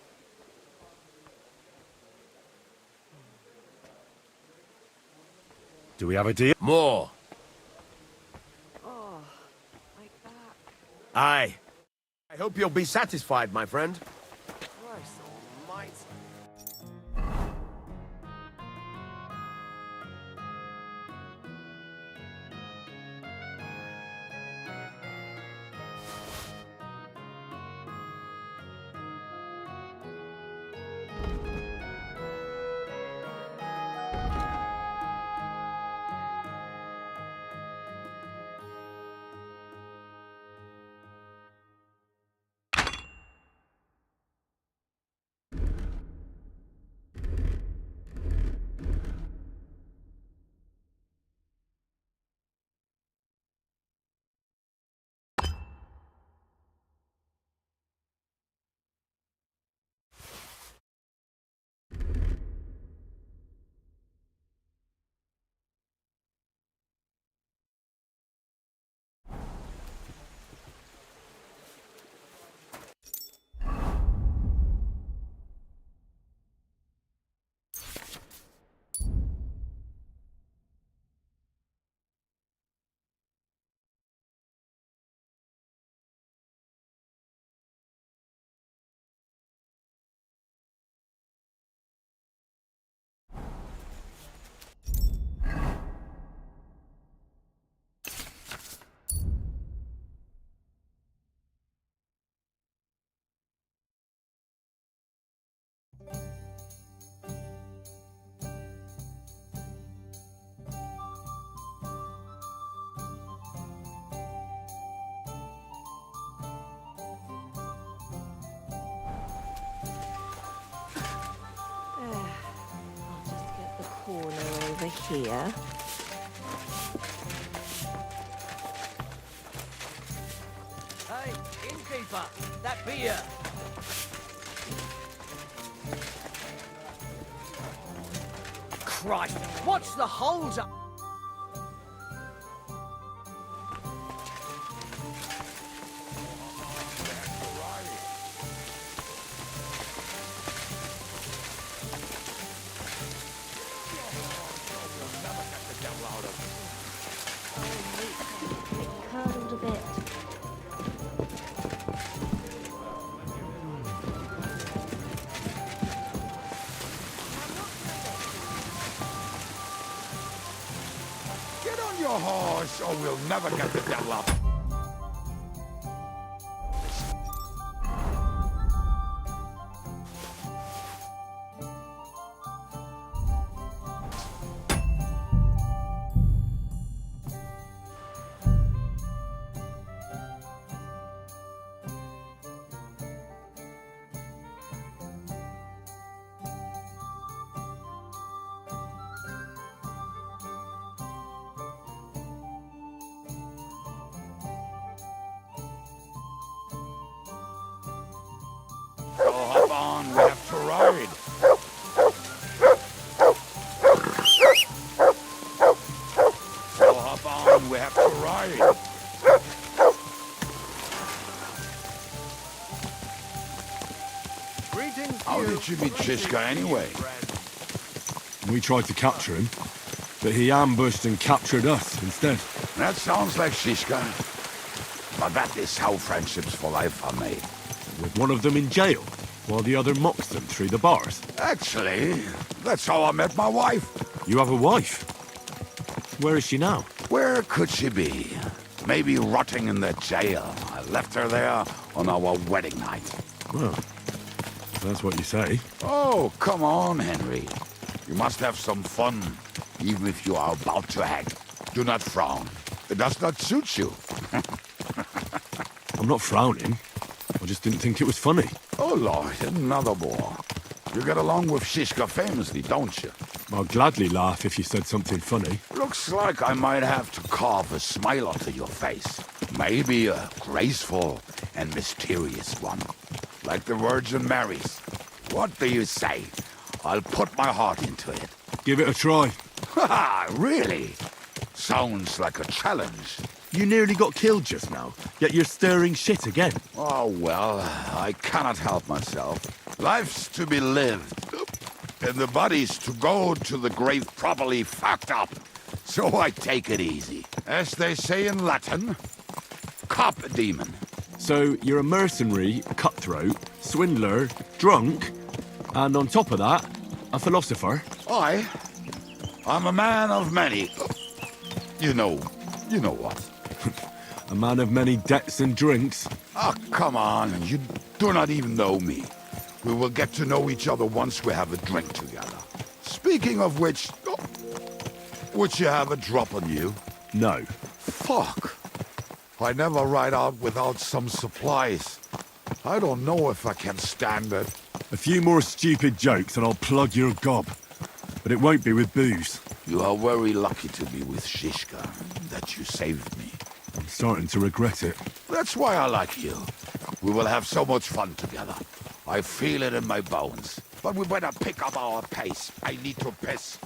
Do we have a deal? More. Oh, like that. Aye. I hope you'll be satisfied, my friend. Christ almighty. Over here. Hey, innkeeper, that beer. Christ, what's the hold up? Curdled a bit. Get on your horse, or we'll never get the devil up. So hop on, we have to ride. So hop on, we have to ride. Greetings. How did you meet Shishka anyway? We tried to capture him, but he ambushed and captured us instead. That sounds like Shishka. But that is how friendships for life are made. With one of them in jail, while the other mocks them through the bars. Actually, that's how I met my wife. You have a wife? Where is she now? Where could she be? Maybe rotting in the jail. I left her there on our wedding night. Well, that's what you say. Oh, come on, Henry. You must have some fun, even if you are about to hang. Do not frown. It does not suit you. I'm not frowning. I just didn't think it was funny. Oh, Lord, another bore. You get along with Shishka famously, don't you? I'll gladly laugh if you said something funny. Looks like I might have to carve a smile onto your face. Maybe a graceful and mysterious one. Like the Virgin Mary's. What do you say? I'll put my heart into it. Give it a try. Ha! Really? Sounds like a challenge. You nearly got killed just now, yet you're stirring shit again. Oh, well, I cannot help myself. Life's to be lived, and the body's to go to the grave properly fucked up. So I take it easy. As they say in Latin, cop demon. So you're a mercenary, cutthroat, swindler, drunk, and on top of that, a philosopher? I'm a man of many... You know what. A man of many debts and drinks? Oh, come on, you do not even know me. We will get to know each other once we have a drink together. Speaking of which, would you have a drop on you? No. Fuck. I never ride out without some supplies. I don't know if I can stand it. A few more stupid jokes and I'll plug your gob. But it won't be with booze. You are very lucky to be with Shishka, that you saved me. I'm starting to regret it. That's why I like you. We will have so much fun together. I feel it in my bones. But we better pick up our pace. I need to piss.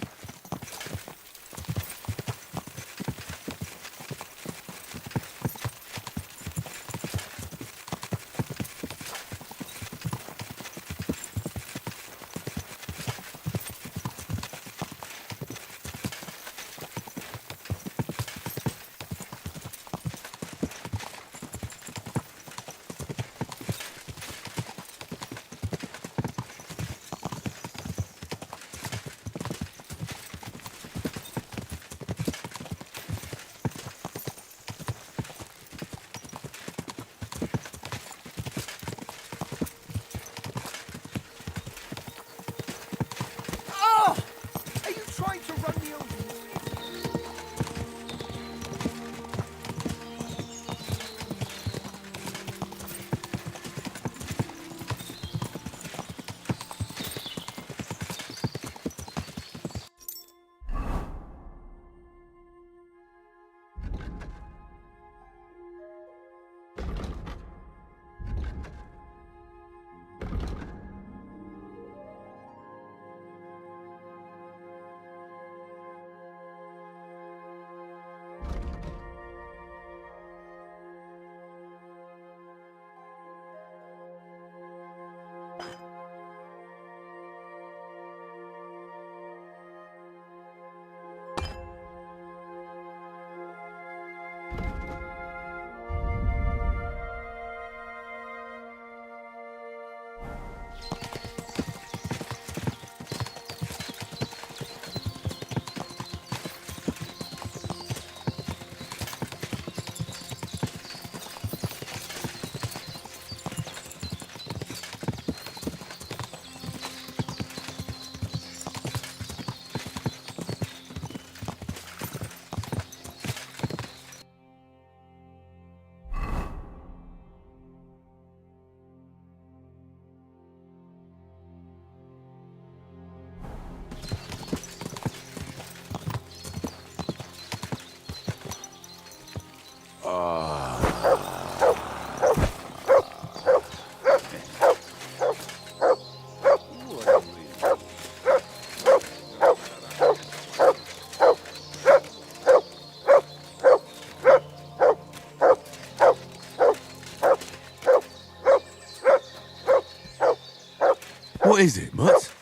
What is it, Mutt?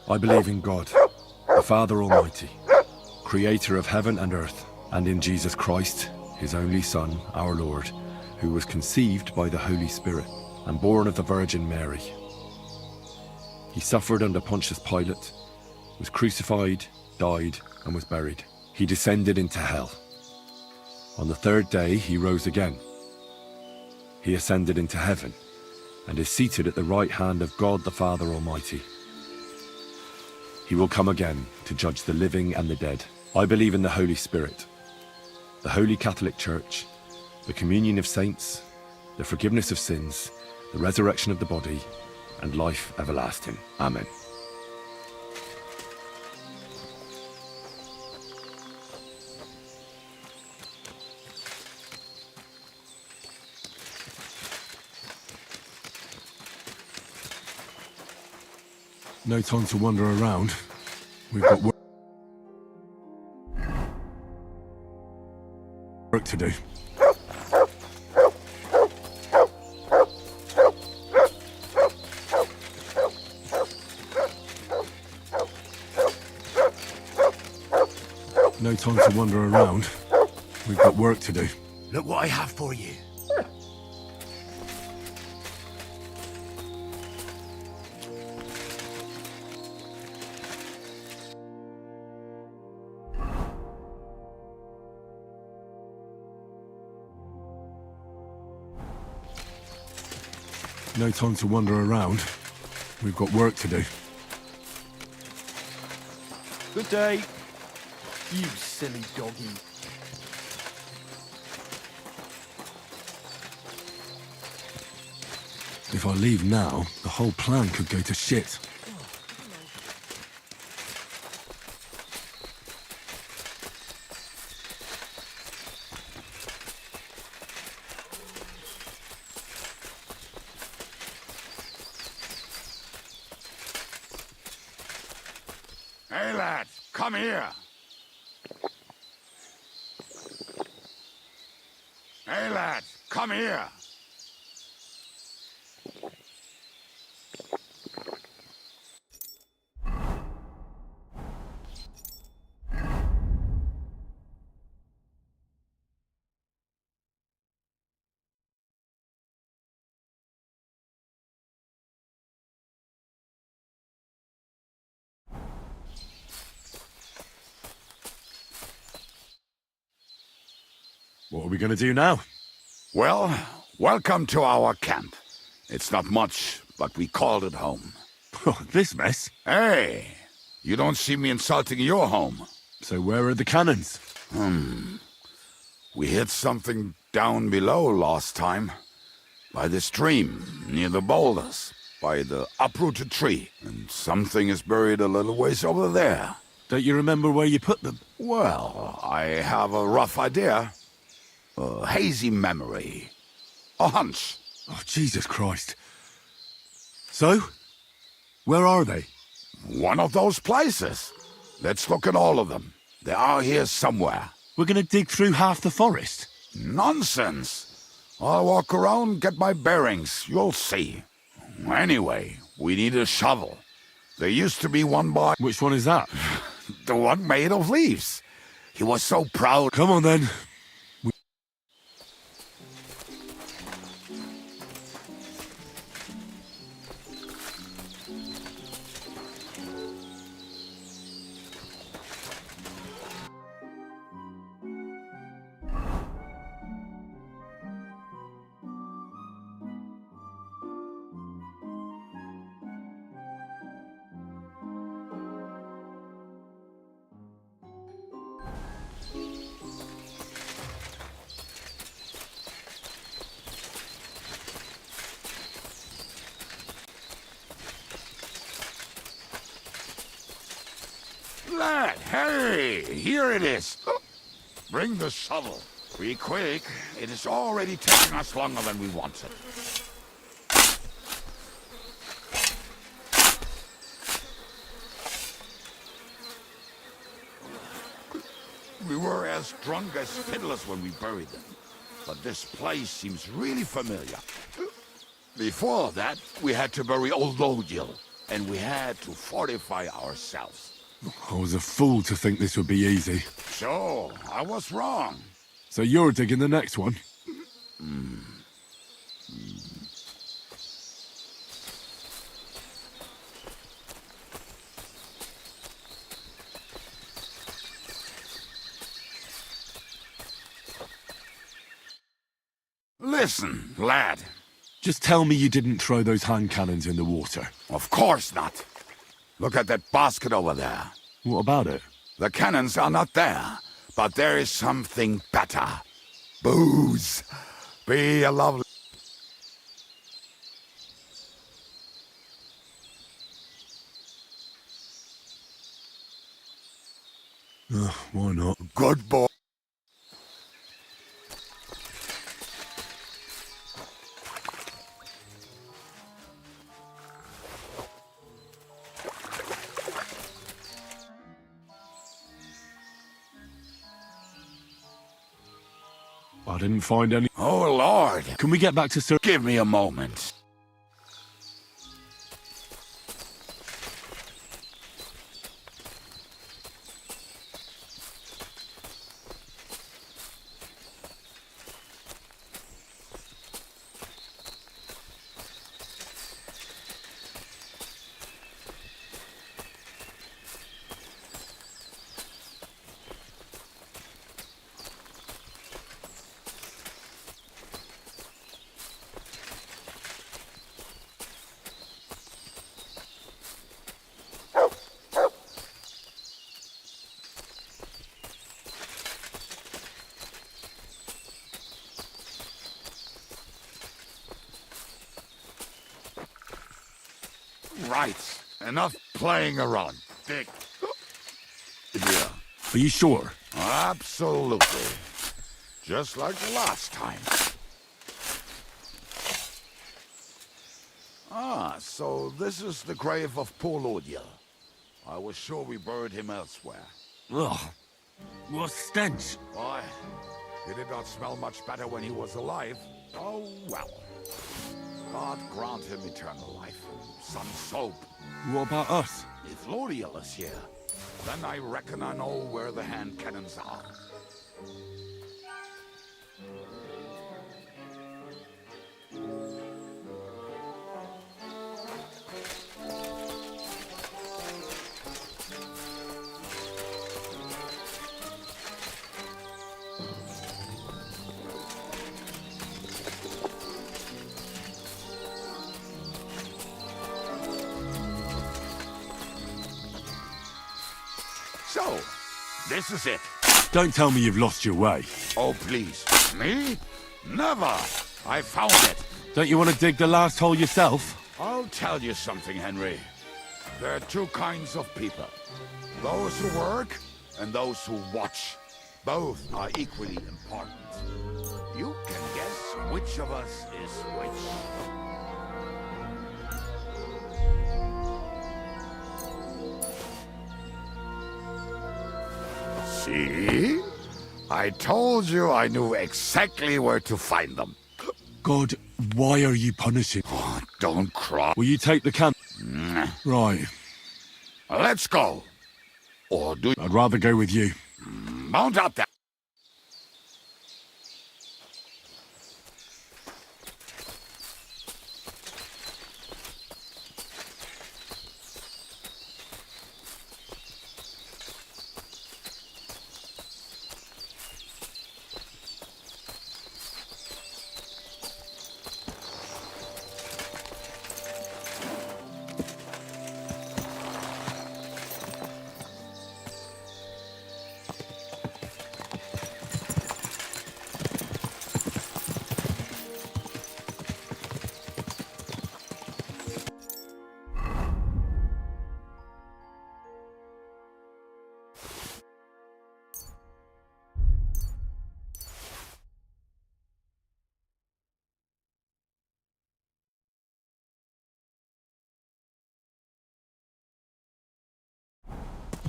I believe in God, the Father Almighty, creator of heaven and earth, and in Jesus Christ, his only Son, our Lord, who was conceived by the Holy Spirit and born of the Virgin Mary. He suffered under Pontius Pilate, was crucified, died, and was buried. He descended into hell. On the third day, he rose again. He ascended into heaven and is seated at the right hand of God the Father Almighty. He will come again to judge the living and the dead. I believe in the Holy Spirit, the Holy Catholic Church, the communion of saints, the forgiveness of sins, the resurrection of the body, and life everlasting. Amen. No time to wander around. We've got work. work to do. No time to wander around. We've got work to do. Look what I have for you. No time to wander around. We've got work to do. Good day. You silly doggy. If I leave now, the whole plan could go to shit. Hey, lads, come here. Hey, lads, come here. What are we going to do now? Well, welcome to our camp. It's not much, but we called it home. This mess? Hey, you don't see me insulting your home. So where are the cannons? We hit something down below last time. By the stream, near the boulders, by the uprooted tree. And something is buried a little ways over there. Don't you remember where you put them? Well, I have a rough idea. A hazy memory. A hunch. Oh, Jesus Christ. So? Where are they? One of those places. Let's look at all of them. They are here somewhere. We're gonna dig through half the forest. Nonsense. I'll walk around, get my bearings. You'll see. Anyway, we need a shovel. There used to be one by... Which one is that? The one made of leaves. He was so proud. Come on then. Lad, hey, here it is. Bring the shovel. Be quick. It is already taking us longer than we wanted. We were as drunk as fiddlers when we buried them. But this place seems really familiar. Before that, we had to bury old Lodil, and we had to fortify ourselves. I was a fool to think this would be easy. So, I was wrong. So you're digging the next one? Listen, lad. Just tell me you didn't throw those hand cannons in the water. Of course not. Look at that basket over there. What about it? The cannons are not there, but there is something better. Booze. Be a lovely... Why not? Good boy. I didn't find any. Oh, Lord. Can we get back to Sir? Give me a moment. Right. Enough playing around, Dick. Yeah. Are you sure? Absolutely. Just like last time. Ah, so this is the grave of poor Lodiel. I was sure we buried him elsewhere. Ugh. What stench. Why? He did not smell much better when he was alive. Oh, well. God grant him eternal life. Some soap. What about us? If Lodiel is here, then I reckon I know where the hand cannons are. So, this is it. Don't tell me you've lost your way. Oh, please. Me? Never. I found it. Don't you want to dig the last hole yourself? I'll tell you something, Henry. There are two kinds of people. Those who work and those who watch. Both are equally important. You can guess which of us is which. See? I told you I knew exactly where to find them. God, why are you punishing? Oh, don't cry. Will you take the can? Right. Let's go. Or do I'd rather go with you. Mount up there.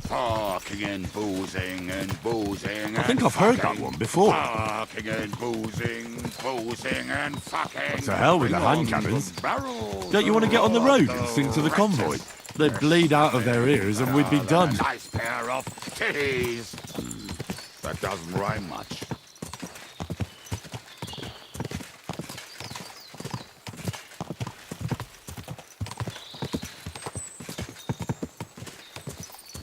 Fucking and boozing and boozing. I think I've heard that one before. Fucking and boozing, boozing and fucking. To hell with the hand cannons. Don't you want to get on the road and sing to the convoy? They'd bleed out of their ears and we'd be done. Nice pair of titties. That doesn't rhyme much.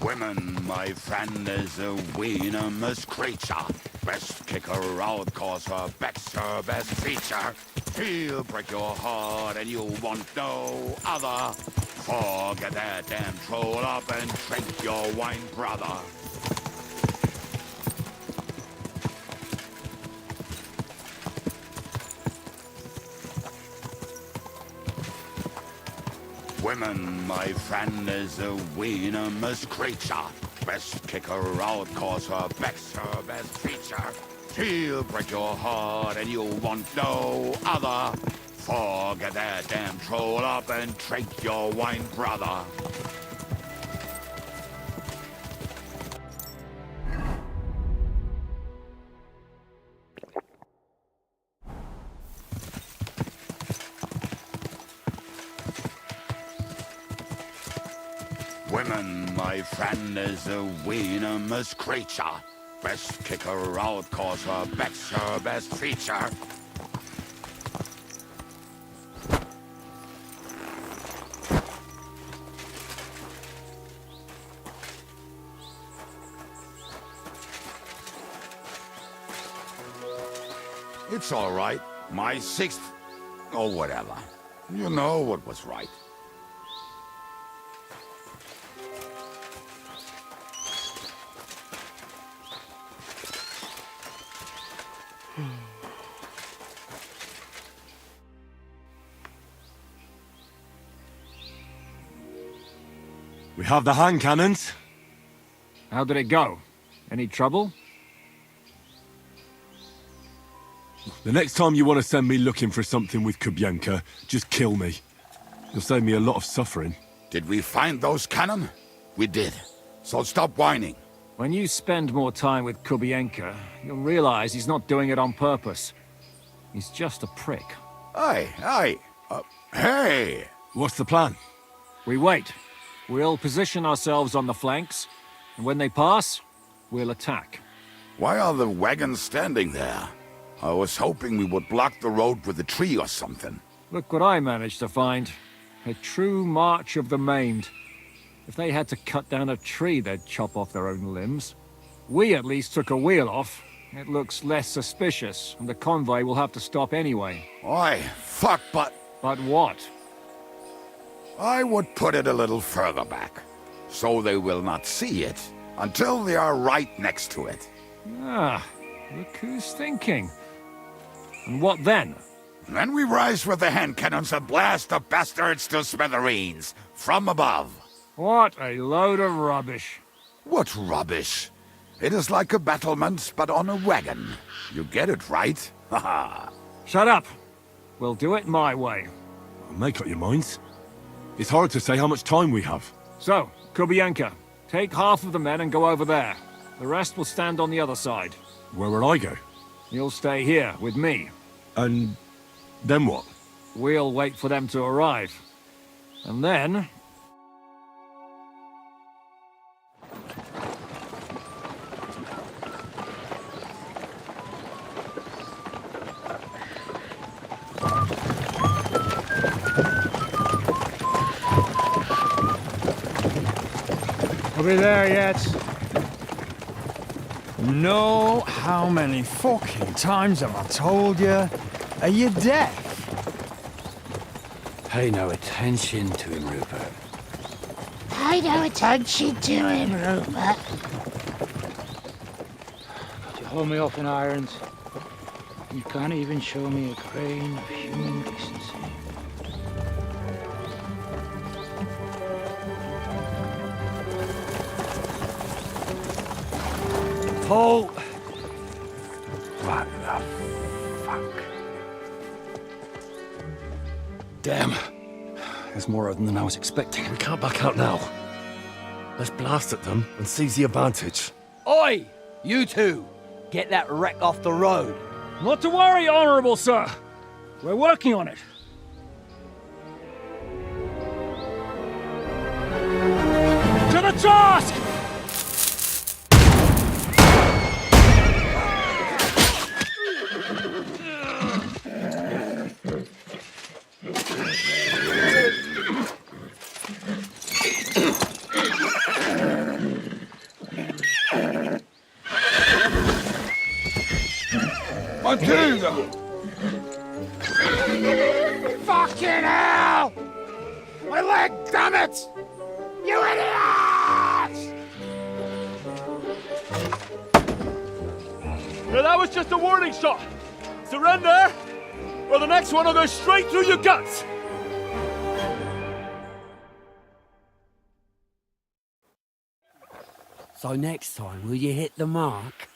Women, my friend, is a venomous creature. Best kick her out, cause her back's her best feature. She'll break your heart and you want no other. Forget that damn troll up and drink your wine, brother. Women, my friend, is a venomous creature. Best kick her out, cause her back's her best feature. She'll break your heart and you want no other. Forget that damn troll up and drink your wine, brother. women, my friend, is a venomous creature. Best kick her out, cause her back's her best feature. It's all right. My 6th... or whatever. You know what was right. We have the hand cannons. How did it go? Any trouble? The next time you want to send me looking for something with Kubienka, just kill me. You'll save me a lot of suffering. Did we find those cannon? We did. So stop whining. When you spend more time with Kubienka, you'll realize he's not doing it on purpose. He's just a prick. Hey! What's the plan? We wait. We'll position ourselves on the flanks, and when they pass, we'll attack. Why are the wagons standing there? I was hoping we would block the road with a tree or something. Look what I managed to find. A true march of the maimed. If they had to cut down a tree, they'd chop off their own limbs. We at least took a wheel off. It looks less suspicious, and the convoy will have to stop anyway. Oi, fuck, but... But what? I would put it a little further back, so they will not see it until they are right next to it. Ah, look who's thinking. And what then? Then we rise with the hand cannons and blast the bastards to smithereens, from above. What a load of rubbish. What rubbish? It is like a battlement, but on a wagon. You get it, right? Haha. Shut up. We'll do it my way. Make up your minds. It's hard to say how much time we have. So, Kubienka, take half of the men and go over there. The rest will stand on the other side. Where will I go? You'll stay here with me. And then what? We'll wait for them to arrive. And then... Are we there yet? No, how many fucking times have I told you? Are you deaf? Pay no attention to him, Rupert. Pay no attention to him, Rupert. You hold me up in irons. You can't even show me a grain of human decency. Paul! What the fuck? Damn. There's more of them than I was expecting. We can't back out now. Let's blast at them and seize the advantage. Oi! You two! Get that wreck off the road. Not to worry, Honorable Sir. We're working on it. To the task! Fucking hell! My leg, damn it! You idiots! Well, that was just a warning shot. Surrender, or the next one will go straight through your guts. So next time, will you hit the mark?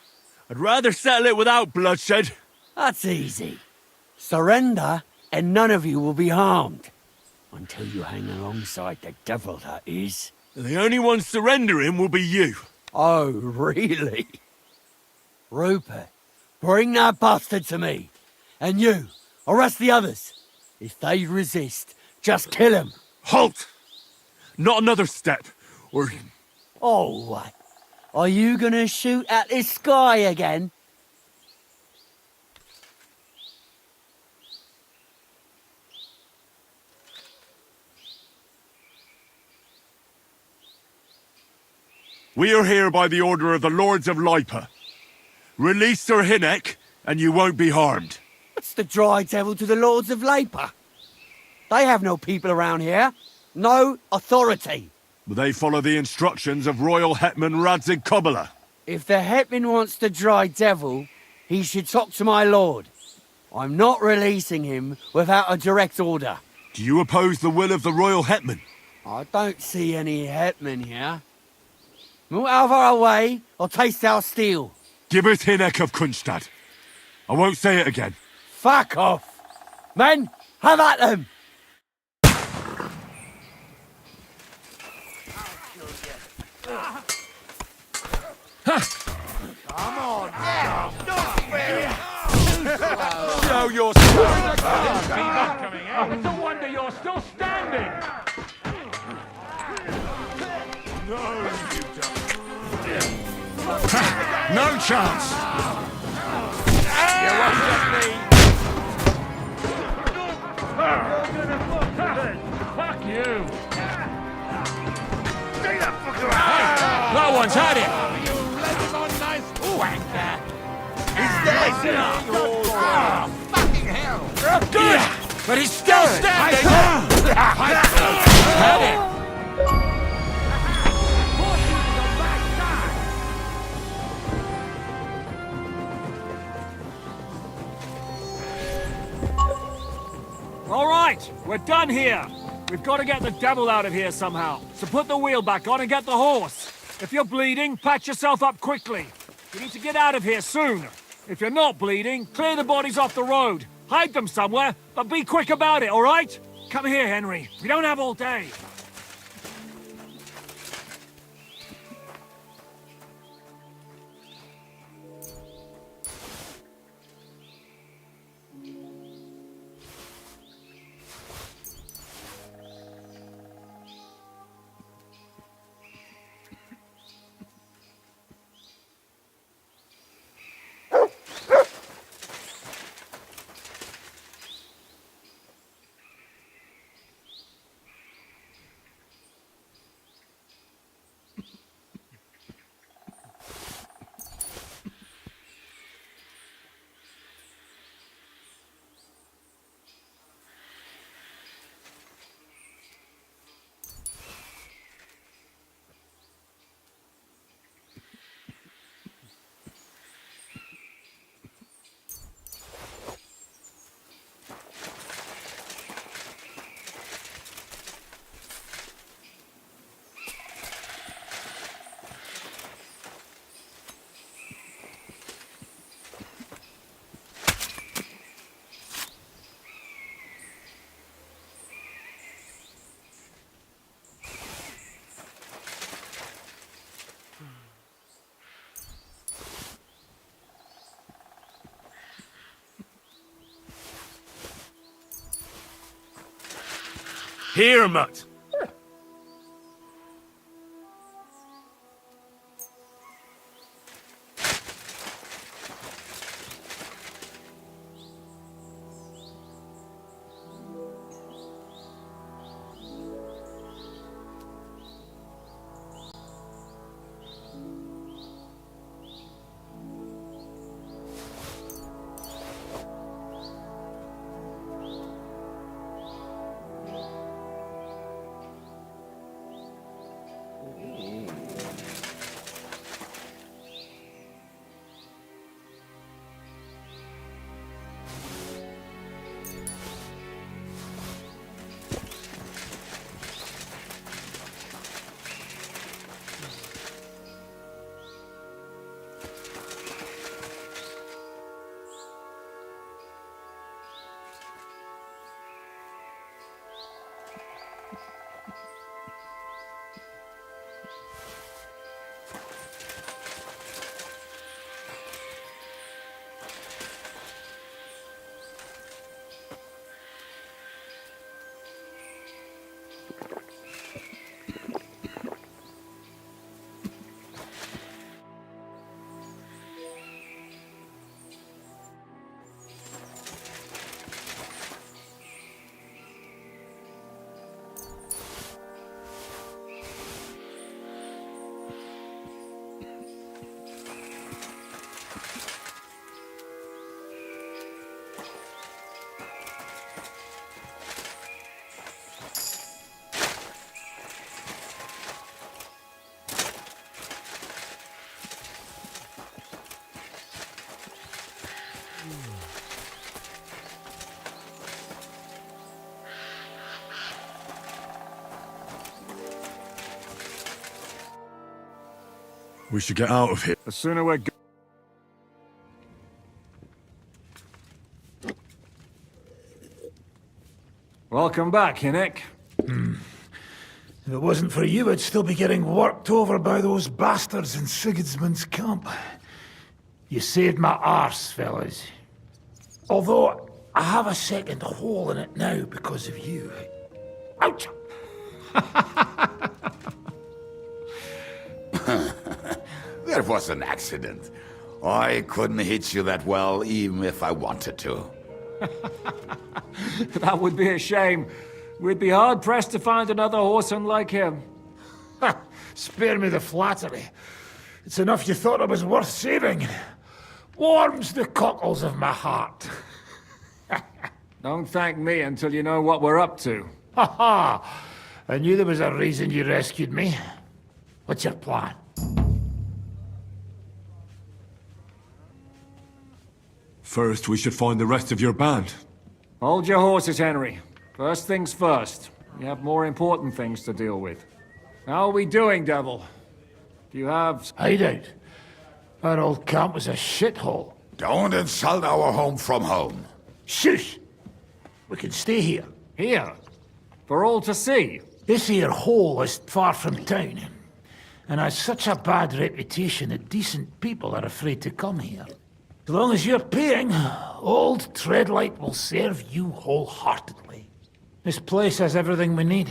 I'd rather settle it without bloodshed. That's easy. Surrender, and none of you will be harmed. Until you hang alongside the devil, that is. The only one surrendering will be you. Oh, really? Rupert, bring that bastard to me. And you, arrest the others. If they resist, just kill them. Halt! Not another step, Oh, what? Are you gonna shoot at the sky again? We are here by the order of the Lords of Lipa. Release Sir Hinnek, and you won't be harmed. What's the dry devil to the Lords of Labour? They have no people around here. No authority. They follow the instructions of Royal Hetman Radzig Kobyla. If the Hetman wants the dry devil, he should talk to my lord. I'm not releasing him without a direct order. Do you oppose the will of the Royal Hetman? I don't see any Hetman here. Move out of our way, or taste our steel. Gibbeth Hinnek of Kunstad. I won't say it again. Fuck off! Men, have at them! Come on, now! Don't fair! Show your strength! It's a wonder you're still standing! No chance! You won't get me! Fuck you! Stay the fuck around! No one's had it! You let him on nice wanker! He's dead! Fucking hell! Good! But he's still standing! Had it! All right, we're done here. We've got to get the devil out of here somehow. So put the wheel back on and get the horse. If you're bleeding, patch yourself up quickly. You need to get out of here soon. If you're not bleeding, clear the bodies off the road. Hide them somewhere, but be quick about it, all right? Come here, Henry. We don't have all day. Here, Mutt. We should get out of here. The sooner we're Welcome back, Hinnick. If it wasn't for you, I'd still be getting worked over by those bastards in Sigismund's camp. You saved my arse, fellas. Although, I have a second hole in it now because of you. Ouch! That was an accident. I couldn't hit you that well, even if I wanted to. That would be a shame. We'd be hard-pressed to find another horseman like him. Spare me the flattery. It's enough you thought I was worth saving. Warms the cockles of my heart. Don't thank me until you know what we're up to. Ha ha! I knew there was a reason you rescued me. What's your plan? First, we should find the rest of your band. Hold your horses, Henry. First things first. We have more important things to deal with. How are we doing, Devil? Do you have... Hideout. Our old camp was a shithole. Don't insult our home from home. Shush! We can stay here. Here? For all to see? This here hole is far from town, and has such a bad reputation that decent people are afraid to come here. As long as you're paying, old Treadlight will serve you wholeheartedly. This place has everything we need,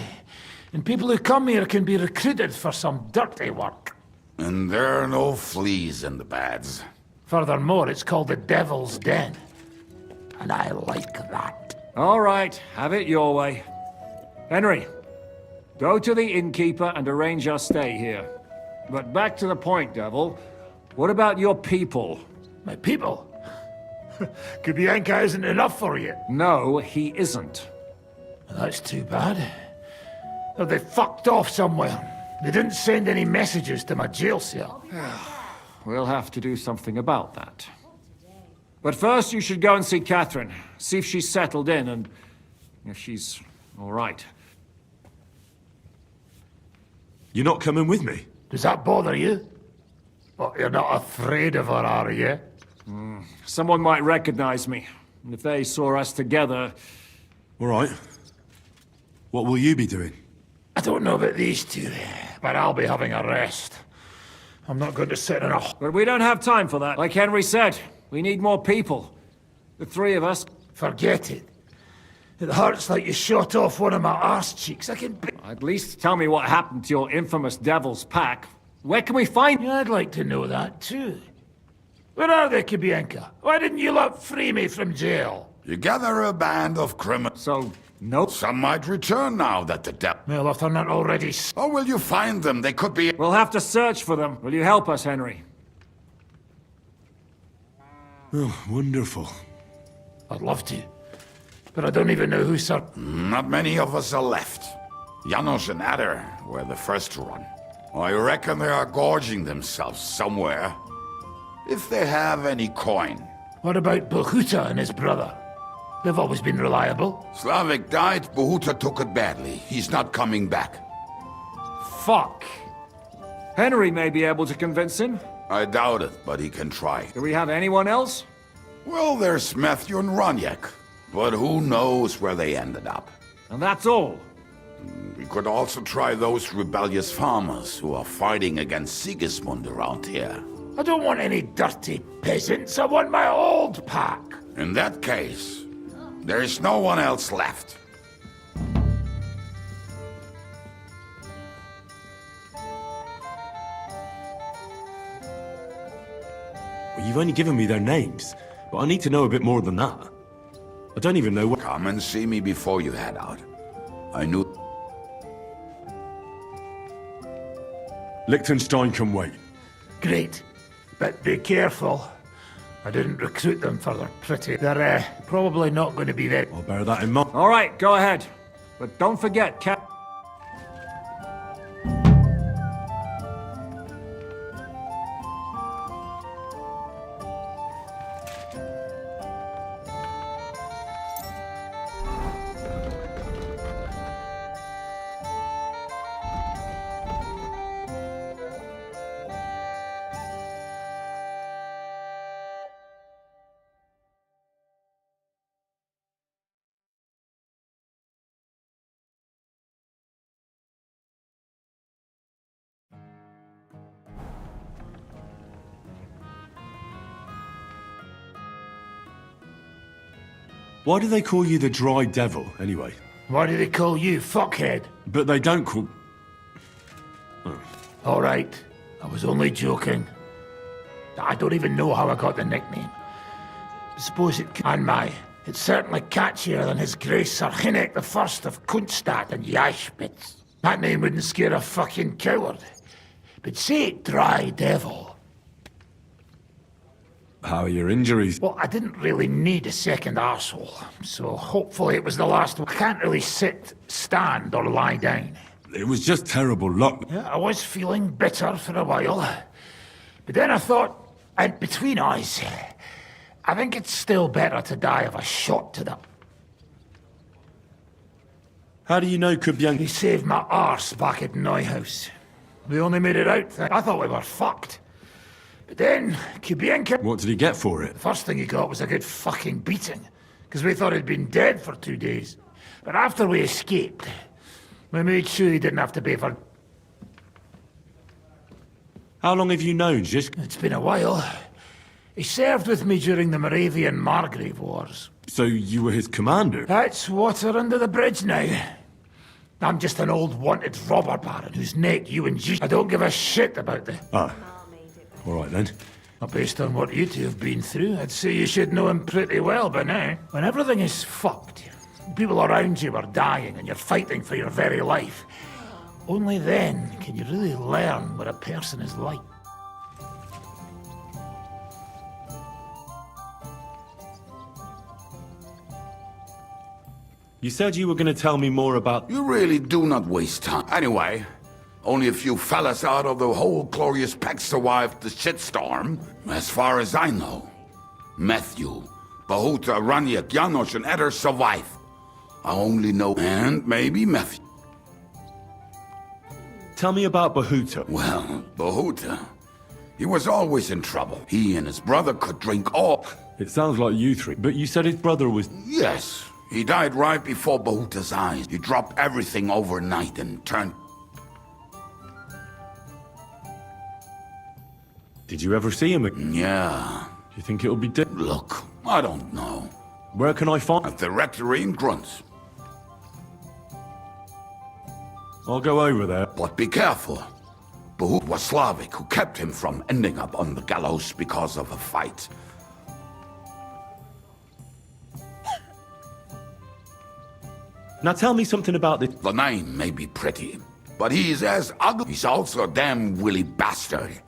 and people who come here can be recruited for some dirty work. And there are no fleas in the beds. Furthermore, it's called the Devil's Den, and I like that. All right, have it your way. Henry, go to the innkeeper and arrange our stay here. But back to the point, Devil. What about your people? My people? Kubianka isn't enough for you. No, he isn't. That's too bad. Or they fucked off somewhere. They didn't send any messages to my jail cell. We'll have to do something about that. But first you should go and see Catherine. See if she's settled in and if she's all right. You're not coming with me? Does that bother you? But you're not afraid of her, are you? Someone might recognize me. And if they saw us together... All right. What will you be doing? I don't know about these two, but I'll be having a rest. I'm not going to sit in a... But we don't have time for that. Like Henry said, we need more people. The three of us... Forget it. It hurts like you shot off one of my arse cheeks. I can... At least tell me what happened to your infamous Devil's Pack. Where can we find... Yeah, I'd like to know that, too. Where are they, Kubianka? Why didn't you lot free me from jail? You gather a band of criminals. So, nope. Some might return now that the devil... Well, if they're not already... Or will you find them? They could be... We'll have to search for them. Will you help us, Henry? Oh, wonderful. I'd love to. But I don't even know who Sir... Not many of us are left. Janos and Adder were the first to run. I reckon they are gorging themselves somewhere. If they have any coin. What about Bohuta and his brother? They've always been reliable. Slavik died, Bohuta took it badly. He's not coming back. Fuck. Henry may be able to convince him. I doubt it, but he can try. Do we have anyone else? Well, there's Matthew and Roniak. But who knows where they ended up. And that's all. We could also try those rebellious farmers who are fighting against Sigismund around here. I don't want any dirty peasants. I want my old pack. In that case, there is no one else left. Well, you've only given me their names, but I need to know a bit more than that. I don't even know what... Come and see me before you head out. I knew... Liechtenstein can wait. Great. But be careful. I didn't recruit them for their pretty... They're probably not going to be there. I'll bear that in mind. All right, go ahead. But don't forget, Cap... Why do they call you the Dry Devil, anyway? Why do they call you fuckhead? But they don't call... All right, I was only joking. I don't even know how I got the nickname. Suppose it... And it's certainly catchier than His Grace Sir Hinnek the First of Kunststadt and Yashpitz. That name wouldn't scare a fucking coward. But say Dry Devil. How are your injuries? Well, I didn't really need a second arsehole, so hopefully it was the last one. I can't really sit, stand, or lie down. It was just terrible luck. Yeah, I was feeling bitter for a while. But then I thought, and between us, I think it's still better to die of a shot to the... How do you know Kubian... He saved my arse back at Neuhaus. We only made it out. I thought we were fucked. But then, Kubienka... What did he get for it? The first thing he got was a good fucking beating, because we thought he'd been dead for 2 days. But after we escaped, we made sure he didn't have to pay for... How long have you known Zisk? It's been a while. He served with me during the Moravian-Margrave Wars. So you were his commander? That's water under the bridge now. I'm just an old wanted robber baron whose neck you and Zisk... I don't give a shit about the... Ah. All right, then. Well, based on what you two have been through, I'd say you should know him pretty well by now. When everything is fucked, people around you are dying and you're fighting for your very life, only then can you really learn what a person is like. You said you were going to tell me more about... You really do not waste time. Anyway, only a few fellas out of the whole glorious pack survived the shitstorm, as far as I know. Matthew, Bahuta, Raniak, Janosch, and Eder survived. I only know... And maybe Matthew. Tell me about Bahuta. Well, Bahuta... He was always in trouble. He and his brother could drink all... It sounds like you three, but you said his brother was... Yes. He died right before Bahuta's eyes. He dropped everything overnight and turned... Did you ever see him again? Yeah. Do you think it'll be dead? Look, I don't know. Where can I find... At the rectory in Grunts. I'll go over there. But be careful. Bahut was Slavic, who kept him from ending up on the gallows because of a fight. Now tell me something about this. The name may be pretty, but he's as ugly. He's also a damn willy bastard.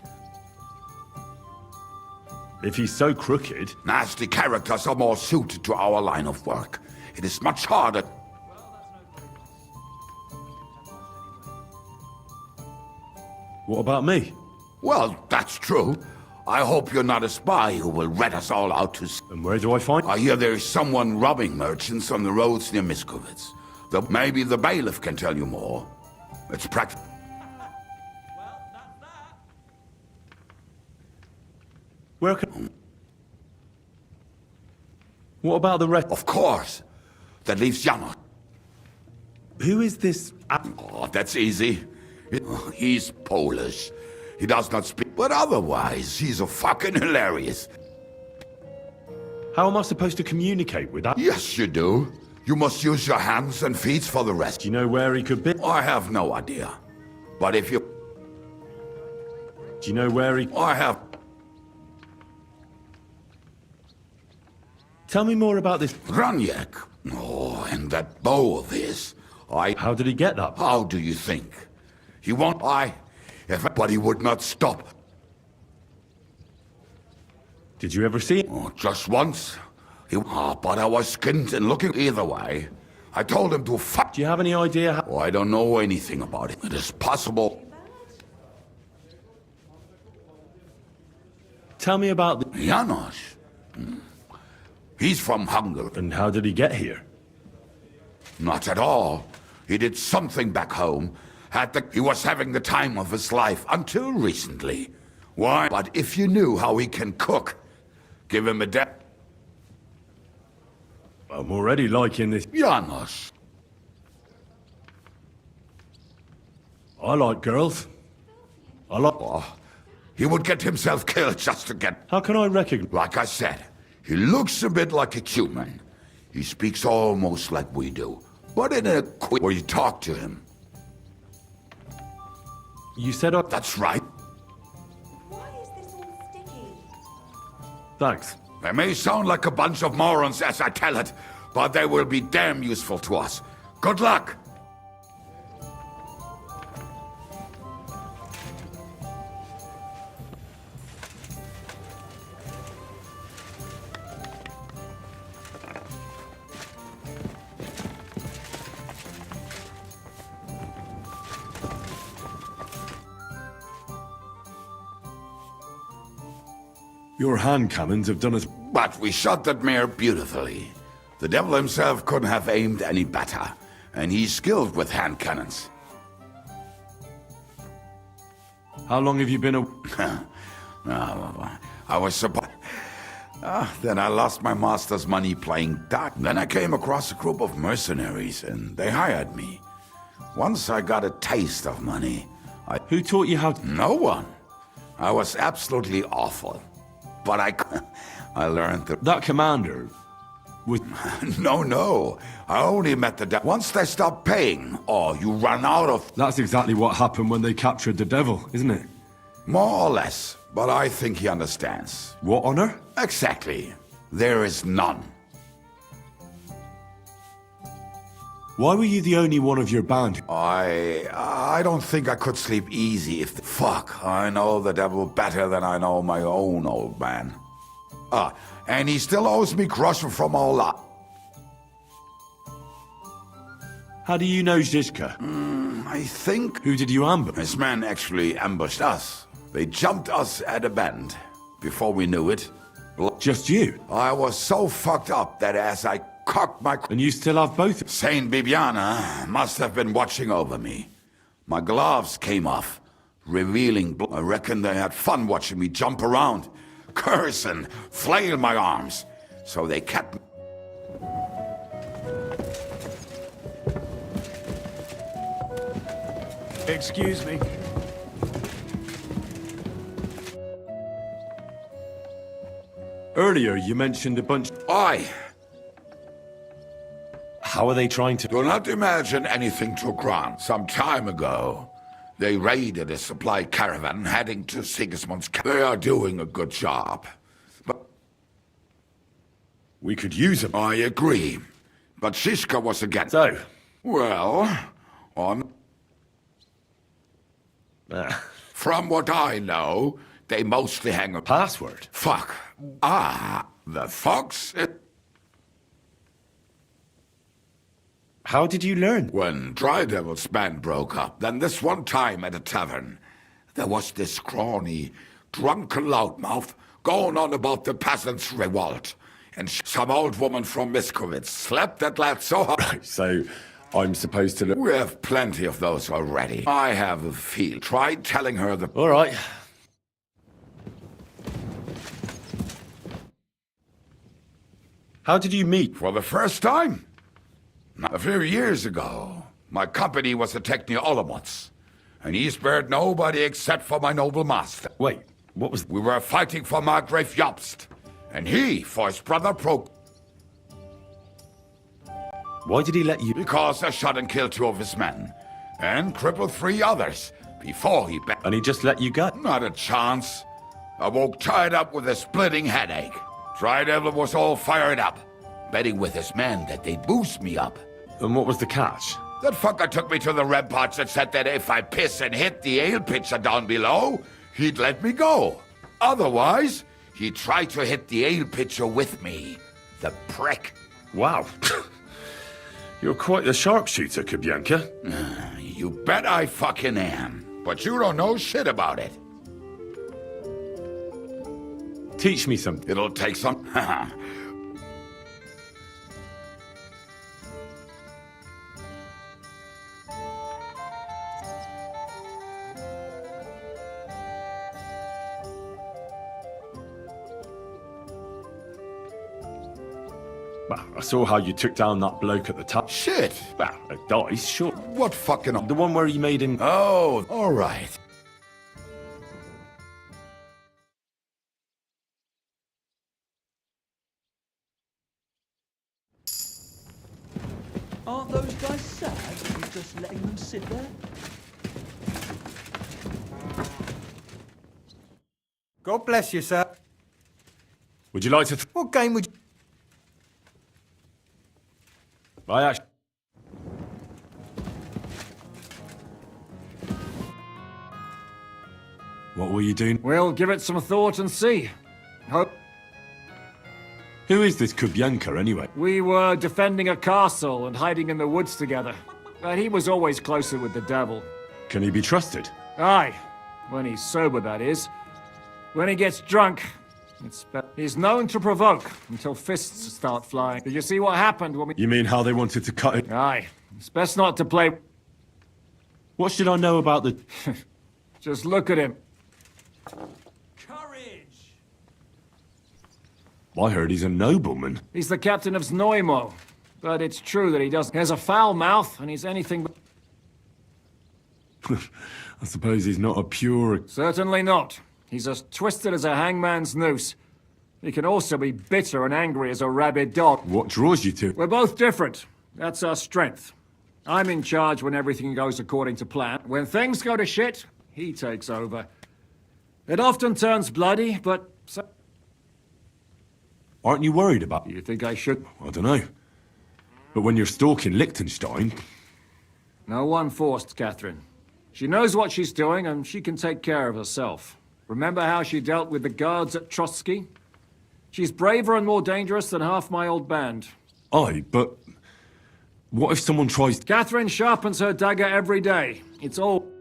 If he's so crooked... Nasty characters are more suited to our line of work. It is much harder... What about me? Well, that's true. I hope you're not a spy who will rat us all out to... And where do I find... I hear there's someone robbing merchants on the roads near Miskovitz. Maybe the bailiff can tell you more. It's practical. Where can... What about the rest? Of course. That leaves Janot. Who is this... Oh, that's easy. He's Polish. He does not speak, but otherwise, he's a fucking hilarious. How am I supposed to communicate with that? Yes, you do. You must use your hands and feet for the rest. Do you know where he could be? I have no idea. But if you... Do you know where he... I have... Tell me more about this... Raniak. Oh, and that bow of his. How did he get that? How do you think? He won't... But he would not stop. Did you ever see it? Oh, just once. But I was skinned and looking either way. I told him to fuck. Do you have any idea how... Oh, I don't know anything about it. It is possible. Tell me about the... Janosch. He's from Hungary. And how did he get here? Not at all. He did something back home. He was having the time of his life until recently. Why? But if you knew how he can cook, give him a I'm already liking this. Janosch. I like girls. I like... Oh, he would get himself killed just to get... How can I recognize... Like I said, he looks a bit like a human. He speaks almost like we do, but in a quick where you talk to him. You said That's right. Why is this all sticky? Thanks. They may sound like a bunch of morons as I tell it, but they will be damn useful to us. Good luck! Your hand cannons have done us... But we shot that mare beautifully. The devil himself couldn't have aimed any better, and he's skilled with hand cannons. How long have you been a... I was supposed... then I lost my master's money playing dark. Then I came across a group of mercenaries, and they hired me. Once I got a taste of money, Who taught you how to... No one. I was absolutely awful. But I learned that... That commander... with... No. I only met the devil. Once they stop paying, or you run out of... That's exactly what happened when they captured the devil, isn't it? More or less. But I think he understands. What honor? Exactly. There is none. Why were you the only one of your band? I don't think I could sleep easy if... Fuck, I know the devil better than I know my own old man. And he still owes me crush from all that. How do you know Zizka? I think... Who did you ambush? His men actually ambushed us. They jumped us at a bend. Before we knew it... Just you? I was so fucked up that as I cocked my... And you still have both? Saint Bibiana must have been watching over me. My gloves came off, revealing blood. I reckon they had fun watching me jump around, curse and flail my arms. So they kept... Excuse me. Earlier, you mentioned a bunch... Aye. How are they trying to... Do not imagine anything too grand. Some time ago, they raided a supply caravan heading to Sigismund's camp. They are doing a good job. But... We could use them. I agree. But Shishka was against... So? Well, on... From what I know, they mostly hang a... Password? Fuck. The fox? How did you learn? When Dry Devil's band broke up, then this one time at a tavern, there was this scrawny, drunken loudmouth going on about the peasants' revolt. And some old woman from Miskovitz slapped that lad so hard. Right, so I'm supposed to look... We have plenty of those already. I have a feel. Try telling her the... All right. How did you meet? For the first time? A few years ago, my company was attacked near Olamots, and he spared nobody except for my noble master. Wait, what was... We were fighting for Margrave Jobst, and he for his brother Why did he let you... Because I shot and killed 2 of his men, and crippled 3 others, before he... And he just let you go? Not a chance. I woke tied up with a splitting headache. Tri-Devil was all fired up, betting with his men that they'd boost me up. And what was the catch? That fucker took me to the ramparts and said that if I piss and hit the ale pitcher down below, he'd let me go. Otherwise, he'd try to hit the ale pitcher with me. The prick. Wow. You're quite the sharpshooter, Kabyanka. You bet I fucking am. But you don't know shit about it. Teach me something. It'll take some... Well, I saw how you took down that bloke at the top. Shit! Well, a dice, sure. What fucking... The one where he made him... Oh, all right. Aren't those guys sad that you're just letting them sit there? God bless you, sir. Would you like to... What game would you... I actually... What were you doing? We'll give it some thought and see. Hope. Who is this Kubyanka, anyway? We were defending a castle and hiding in the woods together. But he was always closer with the devil. Can he be trusted? Aye. When he's sober, that is. When he gets drunk, he's known to provoke until fists start flying. Did you see what happened when we... You mean how they wanted to cut it? Aye. It's best not to play... What should I know about the... Just look at him. Courage! I heard he's a nobleman. He's the captain of Znojmo. But it's true that he has a foul mouth, and he's anything but... I suppose he's not a pure... Certainly not. He's as twisted as a hangman's noose. He can also be bitter and angry as a rabid dog. What draws you to? We're both different. That's our strength. I'm in charge when everything goes according to plan. When things go to shit, he takes over. It often turns bloody, but... Aren't you worried about... You think I should? I don't know. But when you're stalking Liechtenstein... No one forced Catherine. She knows what she's doing, and she can take care of herself. Remember how she dealt with the guards at Trotsky? She's braver and more dangerous than half my old band. Aye, but... What if someone tries... Catherine sharpens her dagger every day. It's all...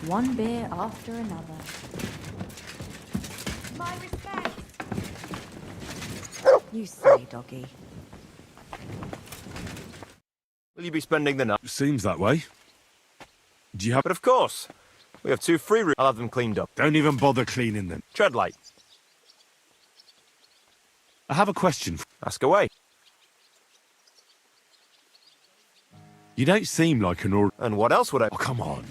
One beer after another. My respect. You silly doggy. Will you be spending the night? Seems that way. Do you have... But of course. We have 2 free rooms. I'll have them cleaned up. Don't even bother cleaning them. Tread light. I have a question. Ask away. You don't seem like an And what else would I... Oh, come on.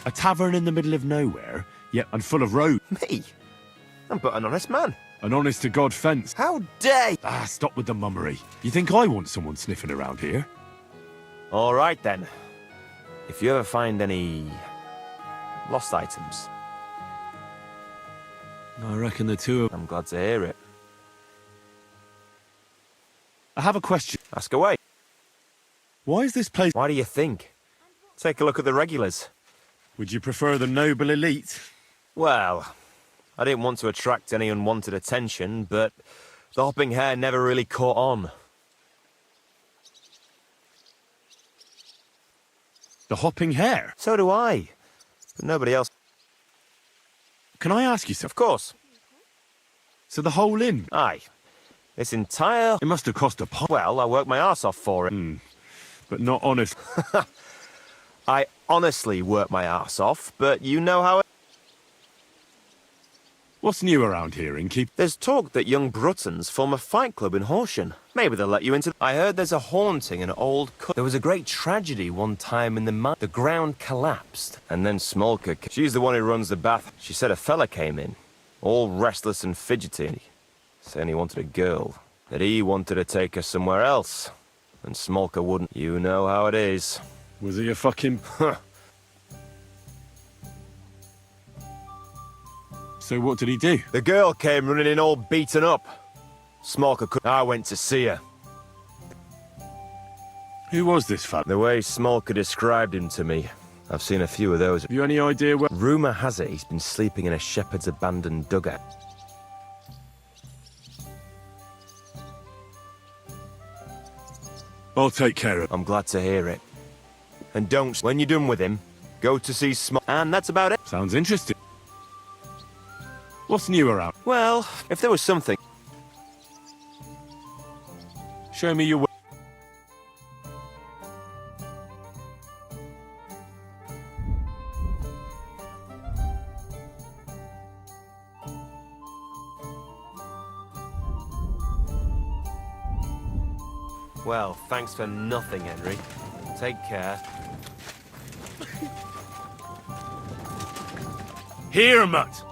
A tavern in the middle of nowhere, yet and full of road. Me? I'm but an honest man. An honest-to-God fence. How dare you? Ah, stop with the mummery. You think I want someone sniffing around here? All right, then. If you ever find any... lost items... I reckon the two of... I'm glad to hear it. I have a question. Ask away. Why is this place... Why do you think? Take a look at the regulars. Would you prefer the noble elite? Well, I didn't want to attract any unwanted attention, but the hopping hare never really caught on. The hopping hare? So do I. But nobody else. Can I ask you something? Of course. So the whole inn? Aye. This entire... It must have cost a pot. Well, I worked my arse off for it. But not honest. I honestly work my arse off, but you know how it... What's new around here, Inky? There's talk that young Bruttons form a fight club in Horsham. Maybe they'll let you into... I heard there's a haunting in an old... There was a great tragedy one time in the mine. The ground collapsed, and then Smolka... She's the one who runs the bath. She said a fella came in, all restless and fidgety, saying he wanted a girl. That he wanted to take her somewhere else. And Smolka wouldn't. You know how it is. Was he a fucking... So what did he do? The girl came running in all beaten up. Smolka could. I went to see her. Who was this fella? The way Smolka described him to me, I've seen a few of those. Have you any idea where? Rumour has it he's been sleeping in a shepherd's abandoned dugout. I'll take care of it. I'm glad to hear it. And don't, when you're done with him, go to see and that's about it. Sounds interesting. What's new around? Well, if there was something... Show me your way. Well, thanks for nothing, Henry. Take care. Here, Mutt!